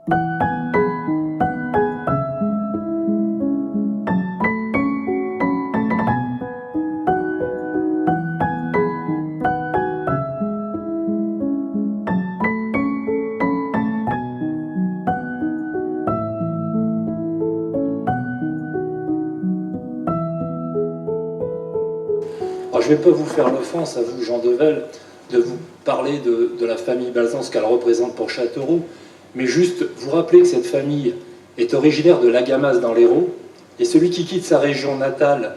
Alors, je ne vais pas vous faire l'offense, à vous, Jean Devel, de vous parler de la famille Balzan, ce qu'elle représente pour Châteauroux, mais juste vous rappeler que cette famille est originaire de Lagamas dans l'Hérault, et celui qui quitte sa région natale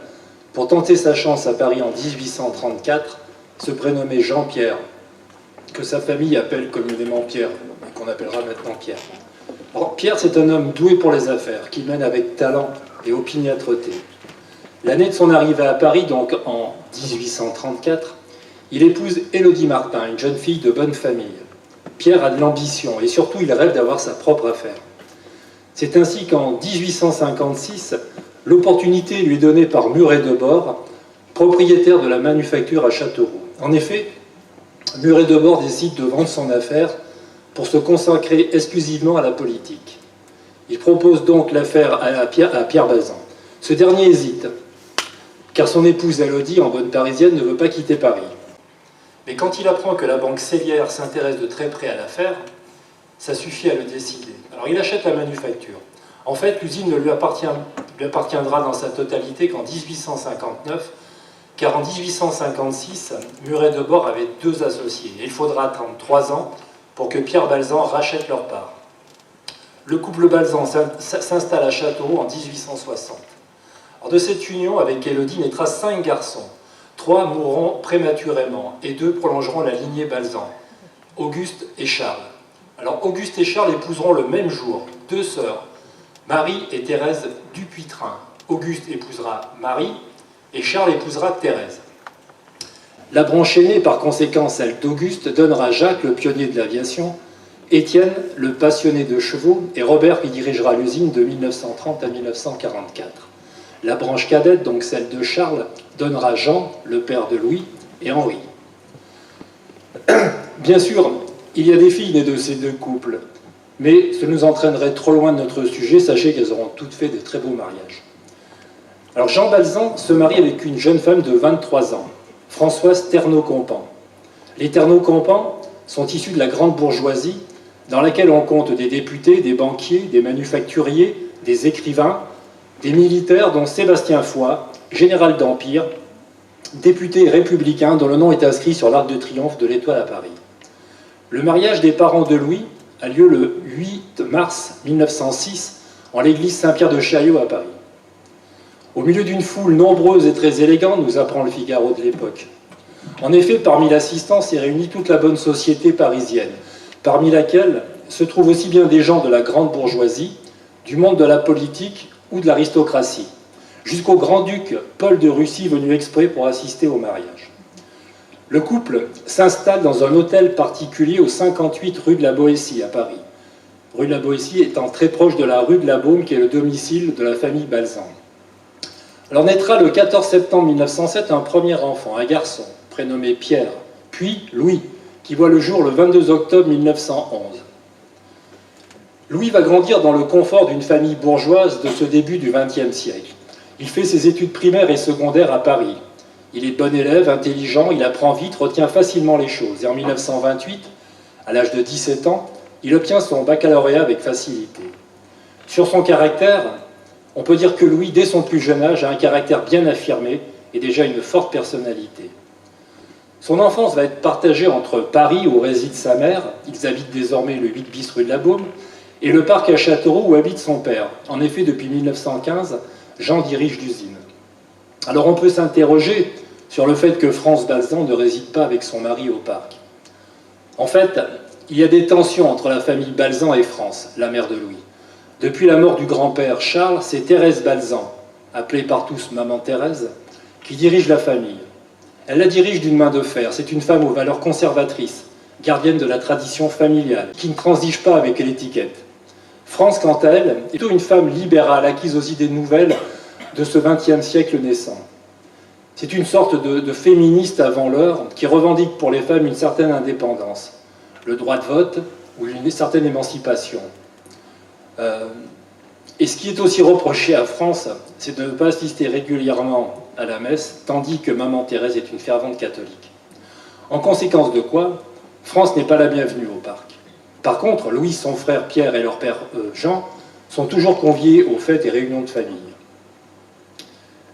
pour tenter sa chance à Paris en 1834 se prénommait Jean-Pierre, que sa famille appelle communément Pierre, et qu'on appellera maintenant Pierre. Alors, Pierre, c'est un homme doué pour les affaires, qui mène avec talent et opiniâtreté. L'année de son arrivée à Paris, donc en 1834, il épouse Élodie Martin, une jeune fille de bonne famille. Pierre a de l'ambition et surtout il rêve d'avoir sa propre affaire. C'est ainsi qu'en 1856, l'opportunité lui est donnée par Muret de Bord, propriétaire de la manufacture à Châteauroux. En effet, Muret de Bord décide de vendre son affaire pour se consacrer exclusivement à la politique. Il propose donc l'affaire à Pierre Balzan. Ce dernier hésite, car son épouse Élodie, en bonne parisienne, ne veut pas quitter Paris. Mais quand il apprend que la banque Sellière s'intéresse de très près à l'affaire, ça suffit à le décider. Alors il achète la manufacture. En fait, l'usine ne lui appartiendra dans sa totalité qu'en 1859, car en 1856, Muret de Bord avait 2 associés. Et il faudra attendre 3 ans pour que Pierre Balzan rachète leur part. Le couple Balzan s'installe à Châteauroux en 1860. Alors de cette union avec Élodie naîtra 5 garçons. 3 mourront prématurément et 2 prolongeront la lignée Balzan, Auguste et Charles. Alors Auguste et Charles épouseront le même jour 2 sœurs, Marie et Thérèse Dupuytren. Auguste épousera Marie et Charles épousera Thérèse. La branche aînée, par conséquent celle d'Auguste, donnera Jacques, le pionnier de l'aviation, Étienne, le passionné de chevaux, et Robert qui dirigera l'usine de 1930 à 1944. La branche cadette, donc celle de Charles, donnera Jean, le père de Louis, et Henri. Bien sûr, il y a des filles nées de ces 2 couples, mais ce nous entraînerait trop loin de notre sujet. Sachez qu'elles auront toutes fait de très beaux mariages. Alors Jean Balzan se marie avec une jeune femme de 23 ans, Françoise Ternaux-Compan. Les Ternaux-Compan sont issus de la grande bourgeoisie, dans laquelle on compte des députés, des banquiers, des manufacturiers, des écrivains, des militaires dont Sébastien Foy, général d'Empire, député républicain dont le nom est inscrit sur l'arc de triomphe de l'Étoile à Paris. Le mariage des parents de Louis a lieu le 8 mars 1906 en l'église Saint-Pierre de Chaillot à Paris. Au milieu d'une foule nombreuse et très élégante, nous apprend le Figaro de l'époque. En effet, parmi l'assistance est réunie toute la bonne société parisienne, parmi laquelle se trouvent aussi bien des gens de la grande bourgeoisie, du monde de la politique ou de l'aristocratie, jusqu'au grand-duc Paul de Russie venu exprès pour assister au mariage. Le couple s'installe dans un hôtel particulier au 58 rue de la Boétie à Paris. Rue de la Boétie étant très proche de la rue de la Baume qui est le domicile de la famille Balzan. Alors naîtra le 14 septembre 1907 un premier enfant, un garçon, prénommé Pierre, puis Louis, qui voit le jour le 22 octobre 1911. Louis va grandir dans le confort d'une famille bourgeoise de ce début du XXe siècle. Il fait ses études primaires et secondaires à Paris. Il est bon élève, intelligent, il apprend vite, retient facilement les choses. Et en 1928, à l'âge de 17 ans, il obtient son baccalauréat avec facilité. Sur son caractère, on peut dire que Louis, dès son plus jeune âge, a un caractère bien affirmé et déjà une forte personnalité. Son enfance va être partagée entre Paris, où réside sa mère, ils habitent désormais le 8 bis rue de la Baume, et le parc à Châteauroux où habite son père. En effet, depuis 1915, Jean dirige l'usine. Alors on peut s'interroger sur le fait que France Balzan ne réside pas avec son mari au parc. En fait, il y a des tensions entre la famille Balzan et France, la mère de Louis. Depuis la mort du grand-père Charles, c'est Thérèse Balzan, appelée par tous Maman Thérèse, qui dirige la famille. Elle la dirige d'une main de fer. C'est une femme aux valeurs conservatrices, gardienne de la tradition familiale, qui ne transige pas avec l'étiquette. France, quant à elle, est plutôt une femme libérale, acquise aux idées nouvelles de ce XXe siècle naissant. C'est une sorte de féministe avant l'heure qui revendique pour les femmes une certaine indépendance, le droit de vote ou une certaine émancipation. Et ce qui est aussi reproché à France, c'est de ne pas assister régulièrement à la messe, tandis que maman Thérèse est une fervente catholique. En conséquence de quoi, France n'est pas la bienvenue au parc. Par contre, Louis, son frère Pierre et leur père Jean sont toujours conviés aux fêtes et réunions de famille.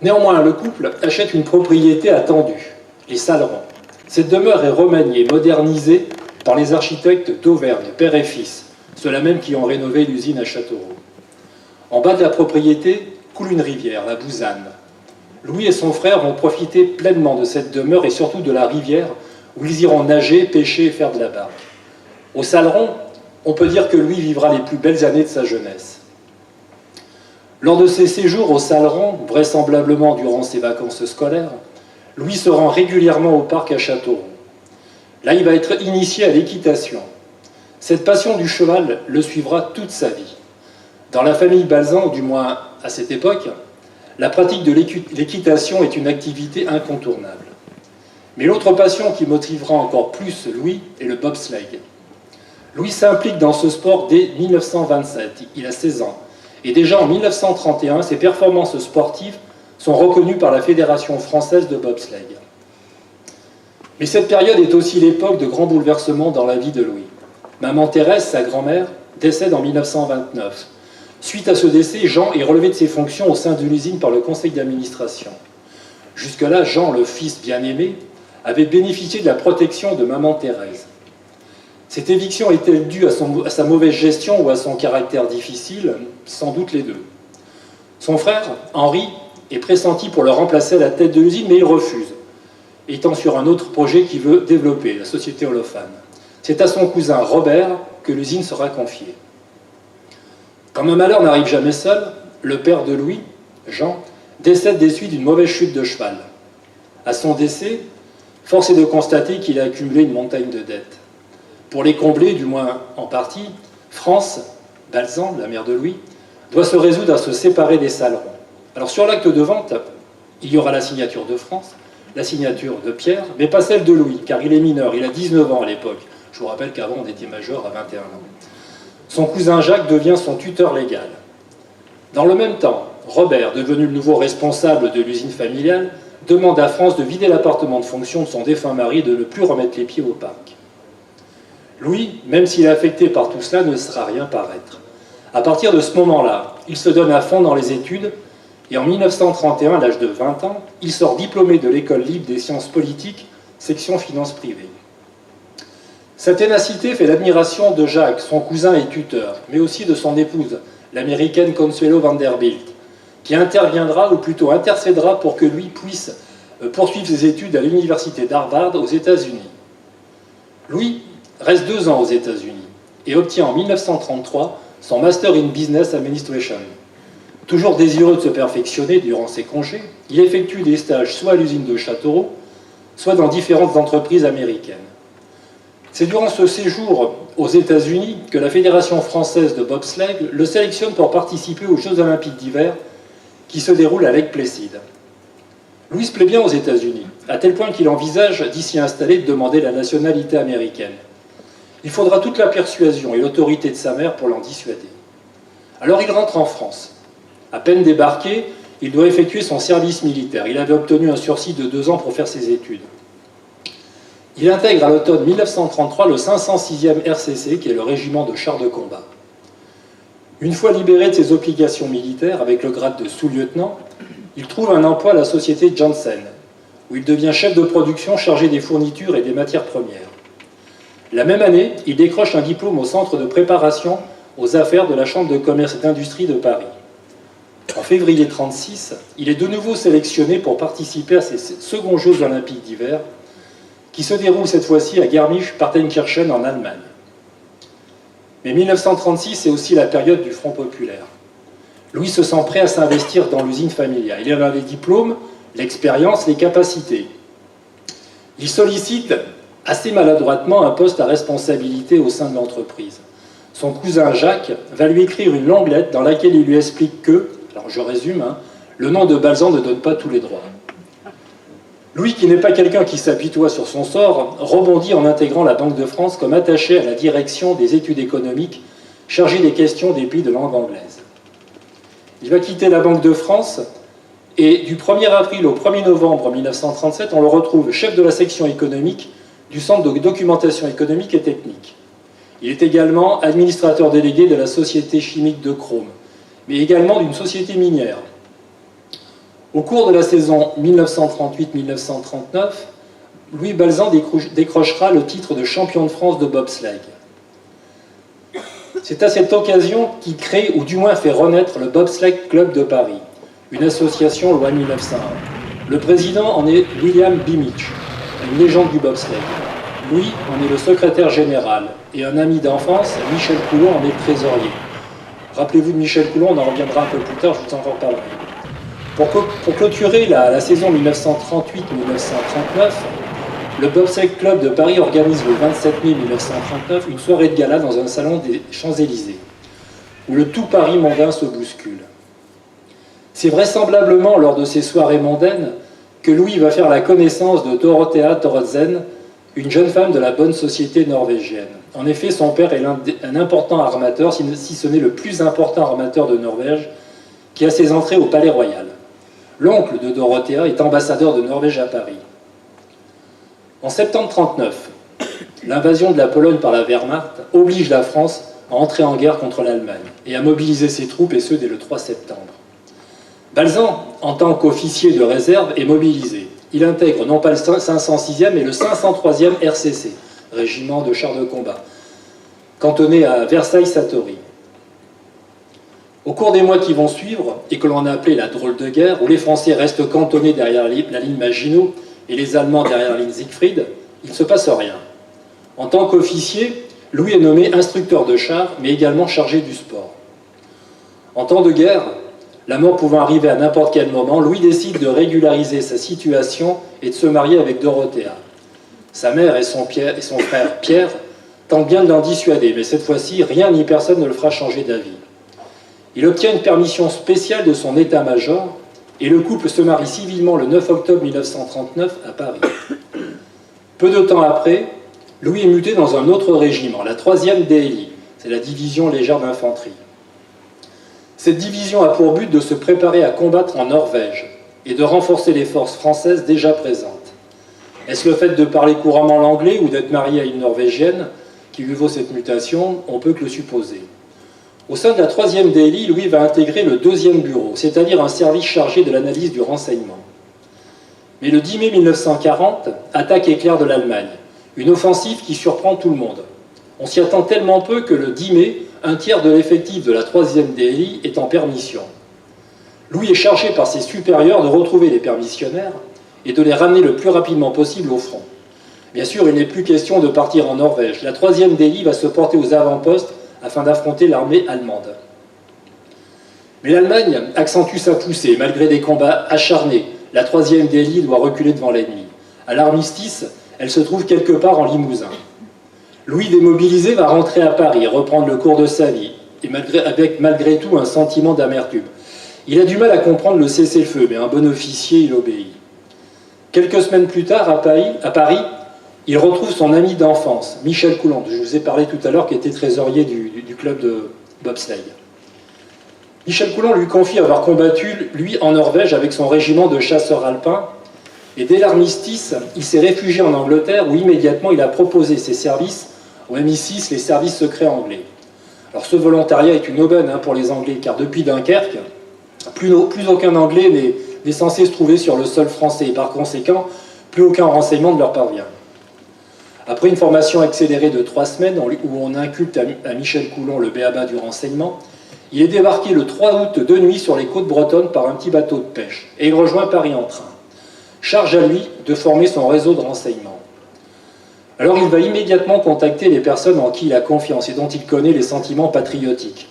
Néanmoins, le couple achète une propriété attendue, les Sallerons. Cette demeure est remaniée, modernisée par les architectes d'Auvergne, père et fils, ceux-là même qui ont rénové l'usine à Châteauroux. En bas de la propriété coule une rivière, la Bouzanne. Louis et son frère vont profiter pleinement de cette demeure et surtout de la rivière où ils iront nager, pêcher et faire de la barque. Au Salleron, on peut dire que Louis vivra les plus belles années de sa jeunesse. Lors de ses séjours au Salleron, vraisemblablement durant ses vacances scolaires, Louis se rend régulièrement au parc à Châteauroux. Là, il va être initié à l'équitation. Cette passion du cheval le suivra toute sa vie. Dans la famille Balzan, du moins à cette époque, la pratique de l'équitation est une activité incontournable. Mais l'autre passion qui motivera encore plus Louis est le bobsleigh. Louis s'implique dans ce sport dès 1927, il a 16 ans. Et déjà en 1931, ses performances sportives sont reconnues par la Fédération française de bobsleigh. Mais cette période est aussi l'époque de grands bouleversements dans la vie de Louis. Maman Thérèse, sa grand-mère, décède en 1929. Suite à ce décès, Jean est relevé de ses fonctions au sein de l'usine par le conseil d'administration. Jusque-là, Jean, le fils bien-aimé, avait bénéficié de la protection de maman Thérèse. Cette éviction est-elle due à sa mauvaise gestion ou à son caractère difficile? Sans doute les deux. Son frère, Henri, est pressenti pour le remplacer à la tête de l'usine, mais il refuse, étant sur un autre projet qu'il veut développer, la société Holophane. C'est à son cousin Robert que l'usine sera confiée. Comme un malheur n'arrive jamais seul, le père de Louis, Jean, décède des suites d'une mauvaise chute de cheval. À son décès, force est de constater qu'il a accumulé une montagne de dettes. Pour les combler, du moins en partie, France, Balzan, la mère de Louis, doit se résoudre à se séparer des Sallerons. Alors sur l'acte de vente, il y aura la signature de France, la signature de Pierre, mais pas celle de Louis, car il est mineur, il a 19 ans à l'époque. Je vous rappelle qu'avant on était majeur à 21 ans. Son cousin Jacques devient son tuteur légal. Dans le même temps, Robert, devenu le nouveau responsable de l'usine familiale, demande à France de vider l'appartement de fonction de son défunt mari et de ne plus remettre les pieds au parc. Louis, même s'il est affecté par tout cela, ne laissera rien paraître. À partir de ce moment-là, il se donne à fond dans les études et en 1931, à l'âge de 20 ans, il sort diplômé de l'École libre des sciences politiques, section finances privées. Sa ténacité fait l'admiration de Jacques, son cousin et tuteur, mais aussi de son épouse, l'américaine Consuelo Vanderbilt, qui interviendra, ou plutôt intercédera pour que Louis puisse poursuivre ses études à l'université d'Harvard aux États-Unis. Louis reste 2 ans aux États-Unis et obtient en 1933 son Master in Business Administration. Toujours désireux de se perfectionner durant ses congés, il effectue des stages soit à l'usine de Châteauroux, soit dans différentes entreprises américaines. C'est durant ce séjour aux États-Unis que la Fédération française de bobsleigh le sélectionne pour participer aux Jeux olympiques d'hiver qui se déroulent à Lake Placid. Louis se plaît bien aux États-Unis, à tel point qu'il envisage d'y s'y installer et de demander la nationalité américaine. Il faudra toute la persuasion et l'autorité de sa mère pour l'en dissuader. Alors il rentre en France. À peine débarqué, il doit effectuer son service militaire. Il avait obtenu un sursis de 2 ans pour faire ses études. Il intègre à l'automne 1933 le 506e RCC, qui est le régiment de chars de combat. Une fois libéré de ses obligations militaires, avec le grade de sous-lieutenant, il trouve un emploi à la société Janssen, où il devient chef de production chargé des fournitures et des matières premières. La même année, il décroche un diplôme au Centre de préparation aux affaires de la Chambre de commerce et d'industrie de Paris. En février 1936, il est de nouveau sélectionné pour participer à ses seconds Jeux olympiques d'hiver, qui se déroulent cette fois-ci à Garmisch-Partenkirchen en Allemagne. Mais 1936, c'est aussi la période du Front populaire. Louis se sent prêt à s'investir dans l'usine familiale. Il a les diplômes, l'expérience, les capacités. Il sollicite assez maladroitement un poste à responsabilité au sein de l'entreprise. Son cousin Jacques va lui écrire une longue lettre dans laquelle il lui explique que, alors je résume, le nom de Balzan ne donne pas tous les droits. Louis, qui n'est pas quelqu'un qui s'apitoie sur son sort, rebondit en intégrant la Banque de France comme attaché à la direction des études économiques chargé des questions des pays de langue anglaise. Il va quitter la Banque de France et du 1er avril au 1er novembre 1937, on le retrouve chef de la section économique du Centre de documentation économique et technique. Il est également administrateur délégué de la Société chimique de Chrome, mais également d'une société minière. Au cours de la saison 1938-1939, Louis Balzan décrochera le titre de champion de France de bobsleigh. C'est à cette occasion qu'il crée, ou du moins fait renaître, le Bobsleigh Club de Paris, une association loi 1901. Le président en est William Beamish, une légende du bobsleigh. Louis en est le secrétaire général, et un ami d'enfance, Michel Coulon, en est le trésorier. Rappelez-vous de Michel Coulon, on en reviendra un peu plus tard, je vous en reparlerai. Pour clôturer la saison 1938-1939, le Bobsleigh Club de Paris organise le 27 mai 1939 une soirée de gala dans un salon des Champs-Élysées, où le tout Paris mondain se bouscule. C'est vraisemblablement lors de ces soirées mondaines que Louis va faire la connaissance de Dorothea Thoroddsen, une jeune femme de la bonne société norvégienne. En effet, son père est un important armateur, si ce n'est le plus important armateur de Norvège, qui a ses entrées au Palais Royal. L'oncle de Dorothea est ambassadeur de Norvège à Paris. En septembre 1939, l'invasion de la Pologne par la Wehrmacht oblige la France à entrer en guerre contre l'Allemagne et à mobiliser ses troupes, et ce dès le 3 septembre. Balzan, en tant qu'officier de réserve, est mobilisé. Il intègre non pas le 506e, mais le 503e RCC, régiment de chars de combat, cantonné à Versailles-Satory. Au cours des mois qui vont suivre, et que l'on a appelé la drôle de guerre, où les Français restent cantonnés derrière la ligne Maginot et les Allemands derrière la ligne Siegfried, il ne se passe rien. En tant qu'officier, Louis est nommé instructeur de chars, mais également chargé du sport. En temps de guerre, la mort pouvant arriver à n'importe quel moment, Louis décide de régulariser sa situation et de se marier avec Dorothea. Sa mère et son frère Pierre tentent bien de l'en dissuader, mais cette fois-ci, rien ni personne ne le fera changer d'avis. Il obtient une permission spéciale de son état-major et le couple se marie civilement le 9 octobre 1939 à Paris. Peu de temps après, Louis est muté dans un autre régiment, la 3e DLI, c'est la division légère d'infanterie. Cette division a pour but de se préparer à combattre en Norvège et de renforcer les forces françaises déjà présentes. Est-ce le fait de parler couramment l'anglais ou d'être marié à une Norvégienne qui lui vaut cette mutation? On peut que le supposer. Au sein de la 3e DLI, Louis va intégrer le 2e bureau, c'est-à-dire un service chargé de l'analyse du renseignement. Mais le 10 mai 1940, attaque éclair de l'Allemagne, une offensive qui surprend tout le monde. On s'y attend tellement peu que le 10 mai, un tiers de l'effectif de la 3e DLI est en permission. Louis est chargé par ses supérieurs de retrouver les permissionnaires et de les ramener le plus rapidement possible au front. Bien sûr, il n'est plus question de partir en Norvège. La 3e DLI va se porter aux avant-postes afin d'affronter l'armée allemande. Mais l'Allemagne accentue sa poussée. Malgré des combats acharnés, la 3e DLI doit reculer devant l'ennemi. À l'armistice, elle se trouve quelque part en Limousin. Louis, démobilisé, va rentrer à Paris, reprendre le cours de sa vie, et avec malgré tout un sentiment d'amertume. Il a du mal à comprendre le cessez-le-feu, mais un bon officier, il obéit. Quelques semaines plus tard, à Paris, il retrouve son ami d'enfance, Michel Coulon, je vous ai parlé tout à l'heure, qui était trésorier du club de bobsleigh. Michel Coulon lui confie avoir combattu, lui, en Norvège, avec son régiment de chasseurs alpins, et dès l'armistice, il s'est réfugié en Angleterre, où immédiatement il a proposé ses services au MI6, les services secrets anglais. Alors ce volontariat est une aubaine pour les Anglais, car depuis Dunkerque, plus aucun Anglais n'est censé se trouver sur le sol français, et par conséquent, plus aucun renseignement ne leur parvient. Après une formation accélérée de 3 semaines, où on inculte à Michel Coulon le b.a.-ba du renseignement, il est débarqué le 3 août de nuit sur les côtes bretonnes par un petit bateau de pêche, et il rejoint Paris en train. Charge à lui de former son réseau de renseignement. Alors il va immédiatement contacter les personnes en qui il a confiance et dont il connaît les sentiments patriotiques.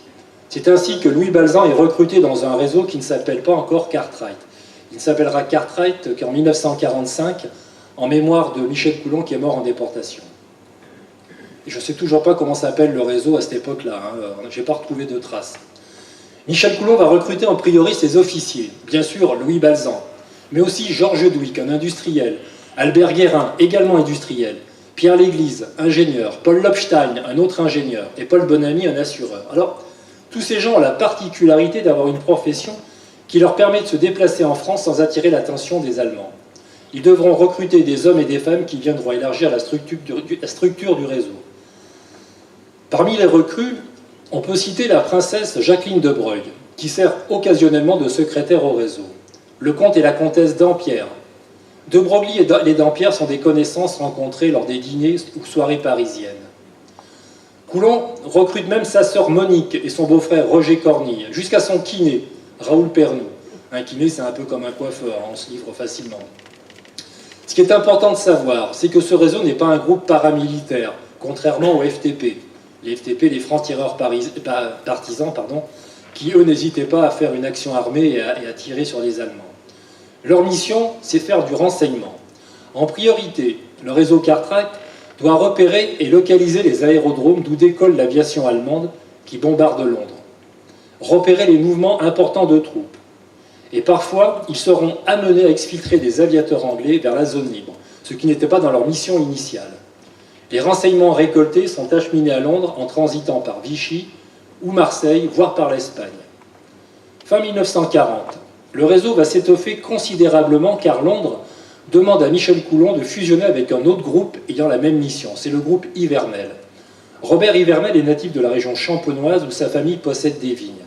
C'est ainsi que Louis Balzan est recruté dans un réseau qui ne s'appelle pas encore Cartwright. Il ne s'appellera Cartwright qu'en 1945, en mémoire de Michel Coulon qui est mort en déportation. Et je ne sais toujours pas comment s'appelle le réseau à cette époque-là, je n'ai pas retrouvé de traces. Michel Coulon va recruter en priori ses officiers, bien sûr Louis Balzan, mais aussi Georges Douic, un industriel, Albert Guérin, également industriel, Pierre Léglise, ingénieur, Paul Lobstein, un autre ingénieur, et Paul Bonamy, un assureur. Alors, tous ces gens ont la particularité d'avoir une profession qui leur permet de se déplacer en France sans attirer l'attention des Allemands. Ils devront recruter des hommes et des femmes qui viendront élargir la structure du réseau. Parmi les recrues, on peut citer la princesse Jacqueline de Broglie, qui sert occasionnellement de secrétaire au réseau. Le comte et la comtesse Dampierre. De Broglie et les Dampierre sont des connaissances rencontrées lors des dîners ou soirées parisiennes. Coulon recrute même sa sœur Monique et son beau-frère Roger Cornille, jusqu'à son kiné, Raoul Pernoud. Un kiné, c'est un peu comme un coiffeur, on se livre facilement. Ce qui est important de savoir, c'est que ce réseau n'est pas un groupe paramilitaire, contrairement au FTP. Les FTP, les francs-tireurs partisans, qui eux n'hésitaient pas à faire une action armée et à tirer sur les Allemands. Leur mission, c'est faire du renseignement. En priorité, le réseau Cartwright doit repérer et localiser les aérodromes d'où décolle l'aviation allemande qui bombarde Londres. Repérer les mouvements importants de troupes. Et parfois, ils seront amenés à exfiltrer des aviateurs anglais vers la zone libre, ce qui n'était pas dans leur mission initiale. Les renseignements récoltés sont acheminés à Londres en transitant par Vichy ou Marseille, voire par l'Espagne. Fin 1940, le réseau va s'étoffer considérablement car Londres demande à Michel Coulon de fusionner avec un autre groupe ayant la même mission. C'est le groupe Ivernel. Robert Ivernel est natif de la région champenoise où sa famille possède des vignes.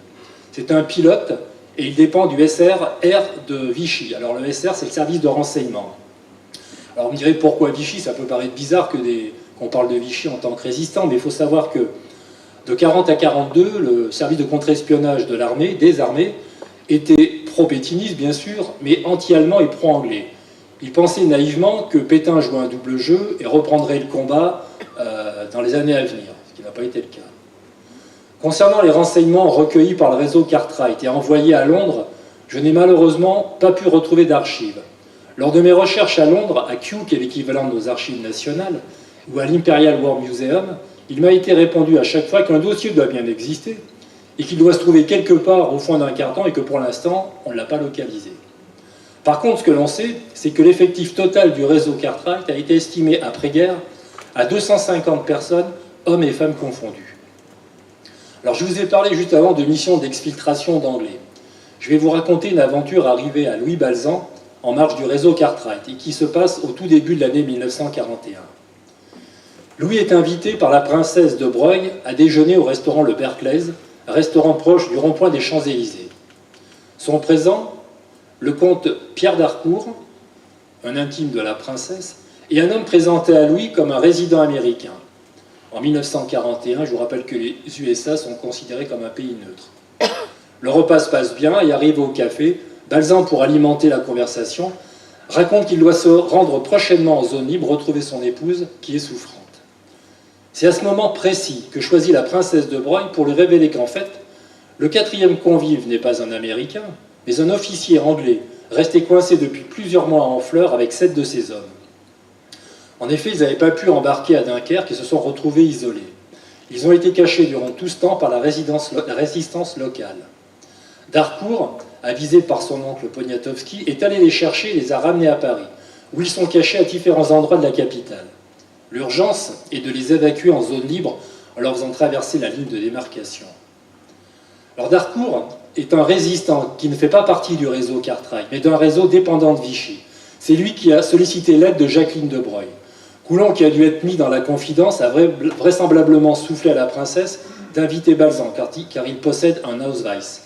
C'est un pilote et il dépend du SRR de Vichy. Alors le SR, c'est le service de renseignement. Alors on me dirait pourquoi Vichy, ça peut paraître bizarre qu'on parle de Vichy en tant que résistant, mais il faut savoir que de 1940 à 1942, le service de contre-espionnage de l'armée, des armées, était pro-pétiniste bien sûr, mais anti-allemand et pro-anglais. Il pensait naïvement que Pétain jouait un double jeu et reprendrait le combat dans les années à venir, ce qui n'a pas été le cas. Concernant les renseignements recueillis par le réseau Cartwright et envoyés à Londres, je n'ai malheureusement pas pu retrouver d'archives. Lors de mes recherches à Londres, à Kew, qui est l'équivalent de nos archives nationales, ou à l'Imperial War Museum, il m'a été répondu à chaque fois qu'un dossier doit bien exister et qu'il doit se trouver quelque part au fond d'un carton et que pour l'instant, on ne l'a pas localisé. Par contre, ce que l'on sait, c'est que l'effectif total du réseau Cartwright a été estimé après-guerre à 250 personnes, hommes et femmes confondus. Alors, je vous ai parlé juste avant de missions d'exfiltration d'anglais. Je vais vous raconter une aventure arrivée à Louis Balzan, en marge du réseau Cartwright, et qui se passe au tout début de l'année 1941. Louis est invité par la princesse de Broglie à déjeuner au restaurant Le Berkeley's, restaurant proche du rond-point des Champs-Élysées. Sont présents le comte Pierre d'Harcourt, un intime de la princesse, et un homme présenté à Louis comme un résident américain. En 1941, je vous rappelle que les USA sont considérés comme un pays neutre. Le repas se passe bien et arrive au café. Balzan, pour alimenter la conversation, raconte qu'il doit se rendre prochainement en zone libre, retrouver son épouse qui est souffrante. C'est à ce moment précis que choisit la princesse de Broglie pour lui révéler qu'en fait, le quatrième convive n'est pas un Américain, mais un officier anglais, resté coincé depuis plusieurs mois en Fleur avec 7 de ses hommes. En effet, ils n'avaient pas pu embarquer à Dunkerque et se sont retrouvés isolés. Ils ont été cachés durant tout ce temps par la résistance locale. D'Harcourt, avisé par son oncle Poniatowski, est allé les chercher et les a ramenés à Paris, où ils sont cachés à différents endroits de la capitale. L'urgence est de les évacuer en zone libre en leur faisant traverser la ligne de démarcation. Alors d'Harcourt est un résistant qui ne fait pas partie du réseau Cartwright, mais d'un réseau dépendant de Vichy. C'est lui qui a sollicité l'aide de Jacqueline de Broglie. Coulon, qui a dû être mis dans la confidence, a vraisemblablement soufflé à la princesse d'inviter Balzan, car il possède un Ausweis.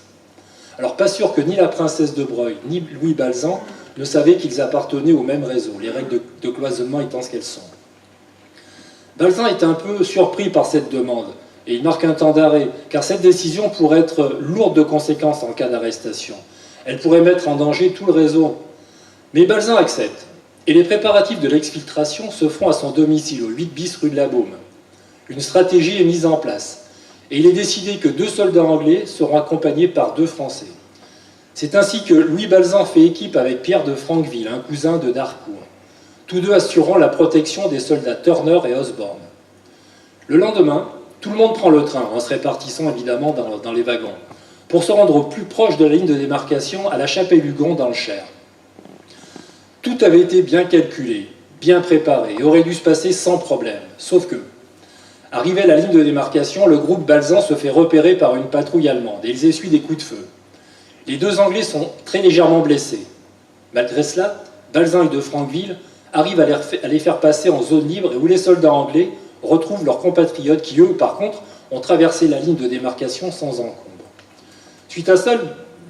Alors pas sûr que ni la princesse de Broglie, ni Louis Balzan ne savaient qu'ils appartenaient au même réseau, les règles de cloisonnement étant ce qu'elles sont. Balzan est un peu surpris par cette demande, et il marque un temps d'arrêt, car cette décision pourrait être lourde de conséquences en cas d'arrestation. Elle pourrait mettre en danger tout le réseau. Mais Balzan accepte, et les préparatifs de l'exfiltration se font à son domicile, au 8 bis rue de la Baume. Une stratégie est mise en place, et il est décidé que 2 soldats anglais seront accompagnés par 2 Français. C'est ainsi que Louis Balzan fait équipe avec Pierre de Franqueville, un cousin de d'Harcourt. Tous deux assurant la protection des soldats Turner et Osborne. Le lendemain, tout le monde prend le train, en se répartissant évidemment dans les wagons, pour se rendre au plus proche de la ligne de démarcation à la Chapelle-Hugon dans le Cher. Tout avait été bien calculé. bien préparé et aurait dû se passer sans problème. Sauf que, arrivé à la ligne de démarcation, le groupe Balzan se fait repérer par une patrouille allemande et ils essuient des coups de feu. Les deux Anglais sont très légèrement blessés. Malgré cela, Balzan et de Franqueville arrivent à les faire passer en zone libre et où les soldats anglais retrouvent leurs compatriotes qui, eux, par contre, ont traversé la ligne de démarcation sans encombre. Suite à ça,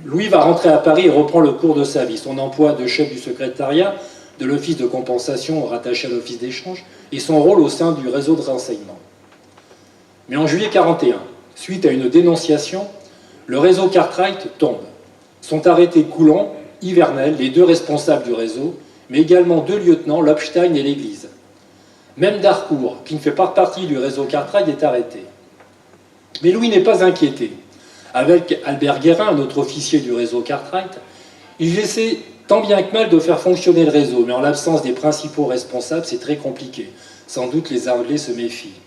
Louis va rentrer à Paris et reprend le cours de sa vie. Son emploi de chef du secrétariat de l'office de compensation rattaché à l'office d'échange et son rôle au sein du réseau de renseignement. Mais en juillet 1941, suite à une dénonciation, le réseau Cartwright tombe. Sont arrêtés Coulon, Ivernel, les deux responsables du réseau, mais également deux lieutenants, Lobstein et l'Église. Même Darcourt, qui ne fait pas partie du réseau Cartwright, est arrêté. Mais Louis n'est pas inquiété. Avec Albert Guérin, un autre officier du réseau Cartwright, il essaie tant bien que mal de faire fonctionner le réseau, mais en l'absence des principaux responsables, c'est très compliqué. Sans doute les Anglais se méfient.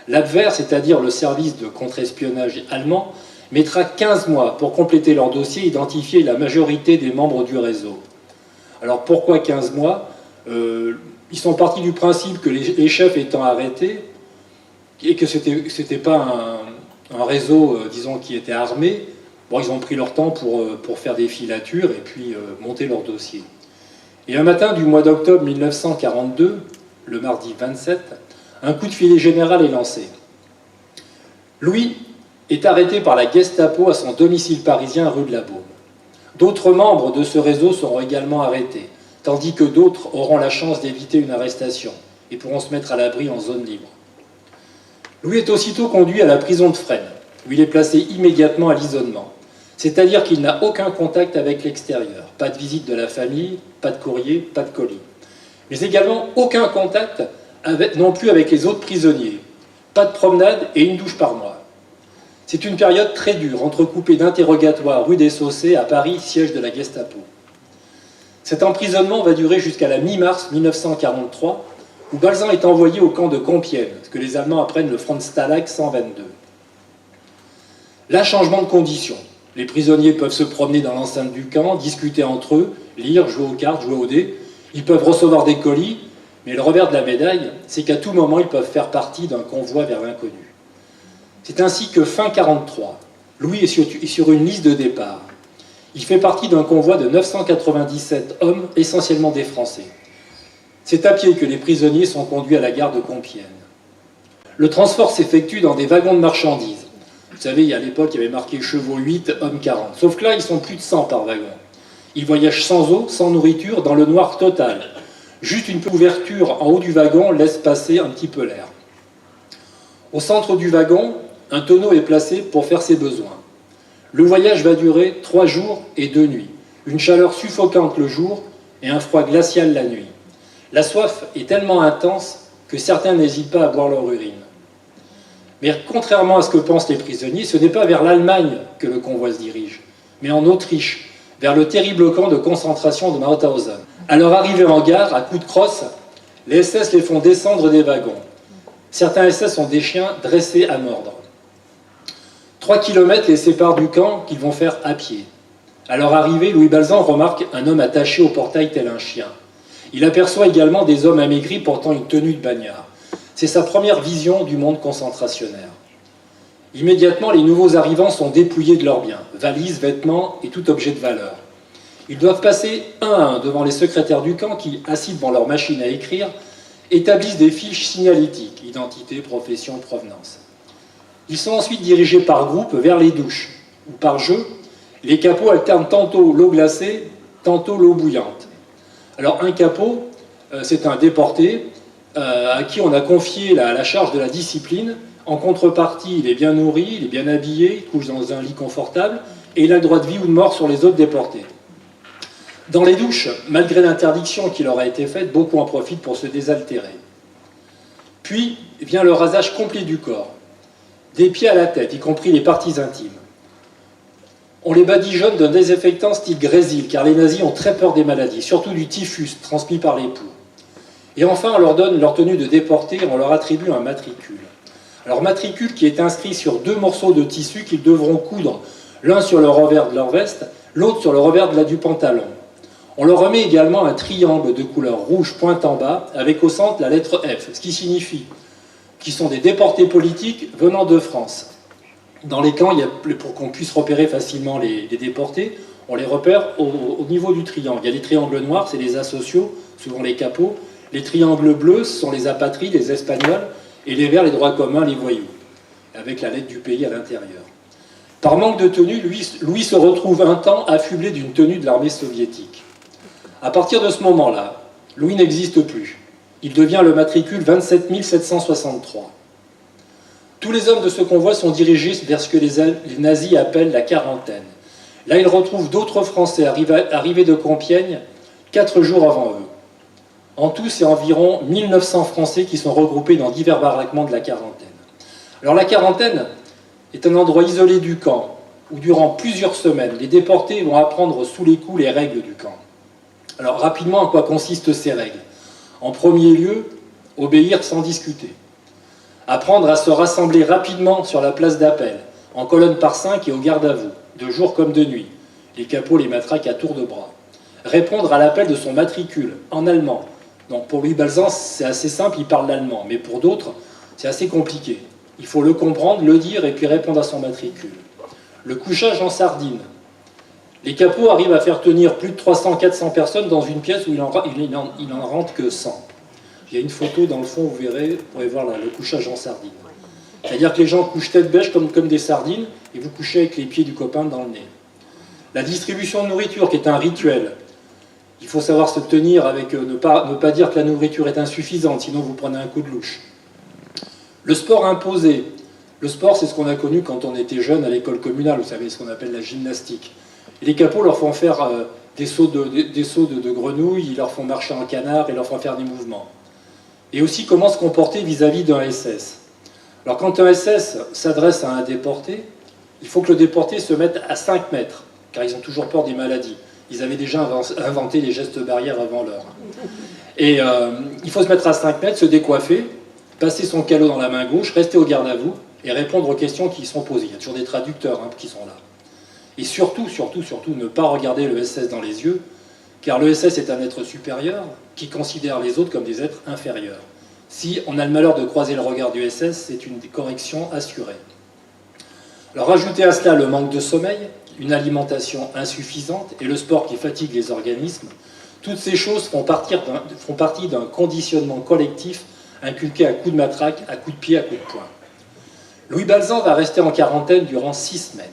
L'Abwehr, c'est-à-dire le service de contre-espionnage allemand, mettra 15 mois pour compléter leur dossier et identifier la majorité des membres du réseau. Alors pourquoi 15 mois Ils sont partis du principe que les chefs étant arrêtés, et que ce n'était pas un réseau, disons, qui était armé, bon, ils ont pris leur temps pour faire des filatures et puis monter leur dossier. Et un matin du mois d'octobre 1942, le mardi 27, un coup de filet général est lancé. Louis est arrêté par la Gestapo à son domicile parisien rue de la Baume. D'autres membres de ce réseau seront également arrêtés, tandis que d'autres auront la chance d'éviter une arrestation et pourront se mettre à l'abri en zone libre. Louis est aussitôt conduit à la prison de Fresnes, où il est placé immédiatement à l'isolement. C'est-à-dire qu'il n'a aucun contact avec l'extérieur. Pas de visite de la famille, pas de courrier, pas de colis. Mais également aucun contact non plus avec les autres prisonniers. Pas de promenade et une douche par mois. C'est une période très dure, entrecoupée d'interrogatoires rue des Saussaies à Paris, siège de la Gestapo. Cet emprisonnement va durer jusqu'à la mi-mars 1943, où Balzan est envoyé au camp de Compiègne, ce que les Allemands apprennent le front de Stalag 122. Là, changement de conditions. Les prisonniers peuvent se promener dans l'enceinte du camp, discuter entre eux, lire, jouer aux cartes, jouer aux dés. Ils peuvent recevoir des colis, mais le revers de la médaille, c'est qu'à tout moment, ils peuvent faire partie d'un convoi vers l'inconnu. C'est ainsi que fin 1943, Louis est sur une liste de départ. Il fait partie d'un convoi de 997 hommes, essentiellement des Français. C'est à pied que les prisonniers sont conduits à la gare de Compiègne. Le transport s'effectue dans des wagons de marchandises. Vous savez, à l'époque, il y avait marqué chevaux 8, hommes 40. Sauf que là, ils sont plus de 100 par wagon. Ils voyagent sans eau, sans nourriture, dans le noir total. Juste une ouverture en haut du wagon laisse passer un petit peu l'air. Au centre du wagon, un tonneau est placé pour faire ses besoins. Le voyage va durer 3 jours et 2 nuits. Une chaleur suffocante le jour et un froid glacial la nuit. La soif est tellement intense que certains n'hésitent pas à boire leur urine. Mais contrairement à ce que pensent les prisonniers, ce n'est pas vers l'Allemagne que le convoi se dirige, mais en Autriche, vers le terrible camp de concentration de Mauthausen. À leur arrivée en gare, à coups de crosse, les SS les font descendre des wagons. Certains SS ont des chiens dressés à mordre. 3 kilomètres les séparent du camp qu'ils vont faire à pied. À leur arrivée, Louis Balzan remarque un homme attaché au portail tel un chien. Il aperçoit également des hommes amaigris portant une tenue de bagnard. C'est sa première vision du monde concentrationnaire. Immédiatement, les nouveaux arrivants sont dépouillés de leurs biens, valises, vêtements et tout objet de valeur. Ils doivent passer un à un devant les secrétaires du camp qui, assis devant leur machine à écrire, établissent des fiches signalétiques, identité, profession, provenance. Ils sont ensuite dirigés par groupe vers les douches, où par jeu, les capots alternent tantôt l'eau glacée, tantôt l'eau bouillante. Alors un capot, c'est un déporté à qui on a confié la charge de la discipline. En contrepartie, il est bien nourri, il est bien habillé, il couche dans un lit confortable, et il a le droit de vie ou de mort sur les autres déportés. Dans les douches, malgré l'interdiction qui leur a été faite, beaucoup en profitent pour se désaltérer. Puis vient le rasage complet du corps, des pieds à la tête, y compris les parties intimes. On les badigeonne d'un désinfectant style Grésil, car les nazis ont très peur des maladies, surtout du typhus transmis par les poux. Et enfin, on leur donne leur tenue de déporté et on leur attribue un matricule. Alors matricule qui est inscrit sur 2 morceaux de tissu qu'ils devront coudre, l'un sur le revers de leur veste, l'autre sur le revers du pantalon. On leur remet également un triangle de couleur rouge pointe en bas, avec au centre la lettre F, ce qui signifie qu'ils sont des déportés politiques venant de France. Dans les camps, pour qu'on puisse repérer facilement les déportés, on les repère au niveau du triangle. Il y a les triangles noirs, c'est les asociaux, souvent les capots. Les triangles bleus, ce sont les apatrides, les Espagnols. Et les verts, les droits communs, les voyous, avec la lettre du pays à l'intérieur. Par manque de tenue, Louis se retrouve un temps affublé d'une tenue de l'armée soviétique. À partir de ce moment-là, Louis n'existe plus. Il devient le matricule 27 763. Tous les hommes de ce convoi sont dirigés vers ce que les nazis appellent la quarantaine. Là, ils retrouvent d'autres Français arrivés de Compiègne 4 jours avant eux. En tout, c'est environ 1900 Français qui sont regroupés dans divers baraquements de la quarantaine. Alors la quarantaine est un endroit isolé du camp, où durant plusieurs semaines, les déportés vont apprendre sous les coups les règles du camp. Alors rapidement, en quoi consistent ces règles? En premier lieu, obéir sans discuter. Apprendre à se rassembler rapidement sur la place d'appel, en colonne par 5 et au garde à vous, de jour comme de nuit. Les capots les matraquent à tour de bras. Répondre à l'appel de son matricule, en allemand. Donc pour Louis Balzan, c'est assez simple, il parle l'allemand. Mais pour d'autres, c'est assez compliqué. Il faut le comprendre, le dire et puis répondre à son matricule. Le couchage en sardine. Les capots arrivent à faire tenir plus de 300-400 personnes dans une pièce où il en rentre que 100. Il y a une photo dans le fond, vous verrez, vous pourrez voir là, le couchage en sardine. C'est-à-dire que les gens couchent tête bêche comme des sardines et vous couchez avec les pieds du copain dans le nez. La distribution de nourriture qui est un rituel. Il faut savoir se tenir avec ne pas dire que la nourriture est insuffisante, sinon vous prenez un coup de louche. Le sport imposé. Le sport, c'est ce qu'on a connu quand on était jeune à l'école communale, vous savez, ce qu'on appelle la gymnastique. Et les capots leur font faire des sauts de grenouilles, ils leur font marcher en canard et leur font faire des mouvements. Et aussi comment se comporter vis-à-vis d'un SS. Alors quand un SS s'adresse à un déporté, il faut que le déporté se mette à 5 mètres, car ils ont toujours peur des maladies. Ils avaient déjà inventé les gestes barrières avant l'heure. Et il faut se mettre à 5 mètres, se décoiffer, passer son calot dans la main gauche, rester au garde à vous et répondre aux questions qui sont posées. Il y a toujours des traducteurs qui sont là. Et surtout, ne pas regarder le SS dans les yeux, car le SS est un être supérieur qui considère les autres comme des êtres inférieurs. Si on a le malheur de croiser le regard du SS, c'est une correction assurée. Alors rajoutez à cela le manque de sommeil, une alimentation insuffisante et le sport qui fatigue les organismes. Toutes ces choses font partie d'un conditionnement collectif inculqué à coups de matraque, à coups de pied, à coups de poing. Louis Balzan va rester en quarantaine durant 6 semaines.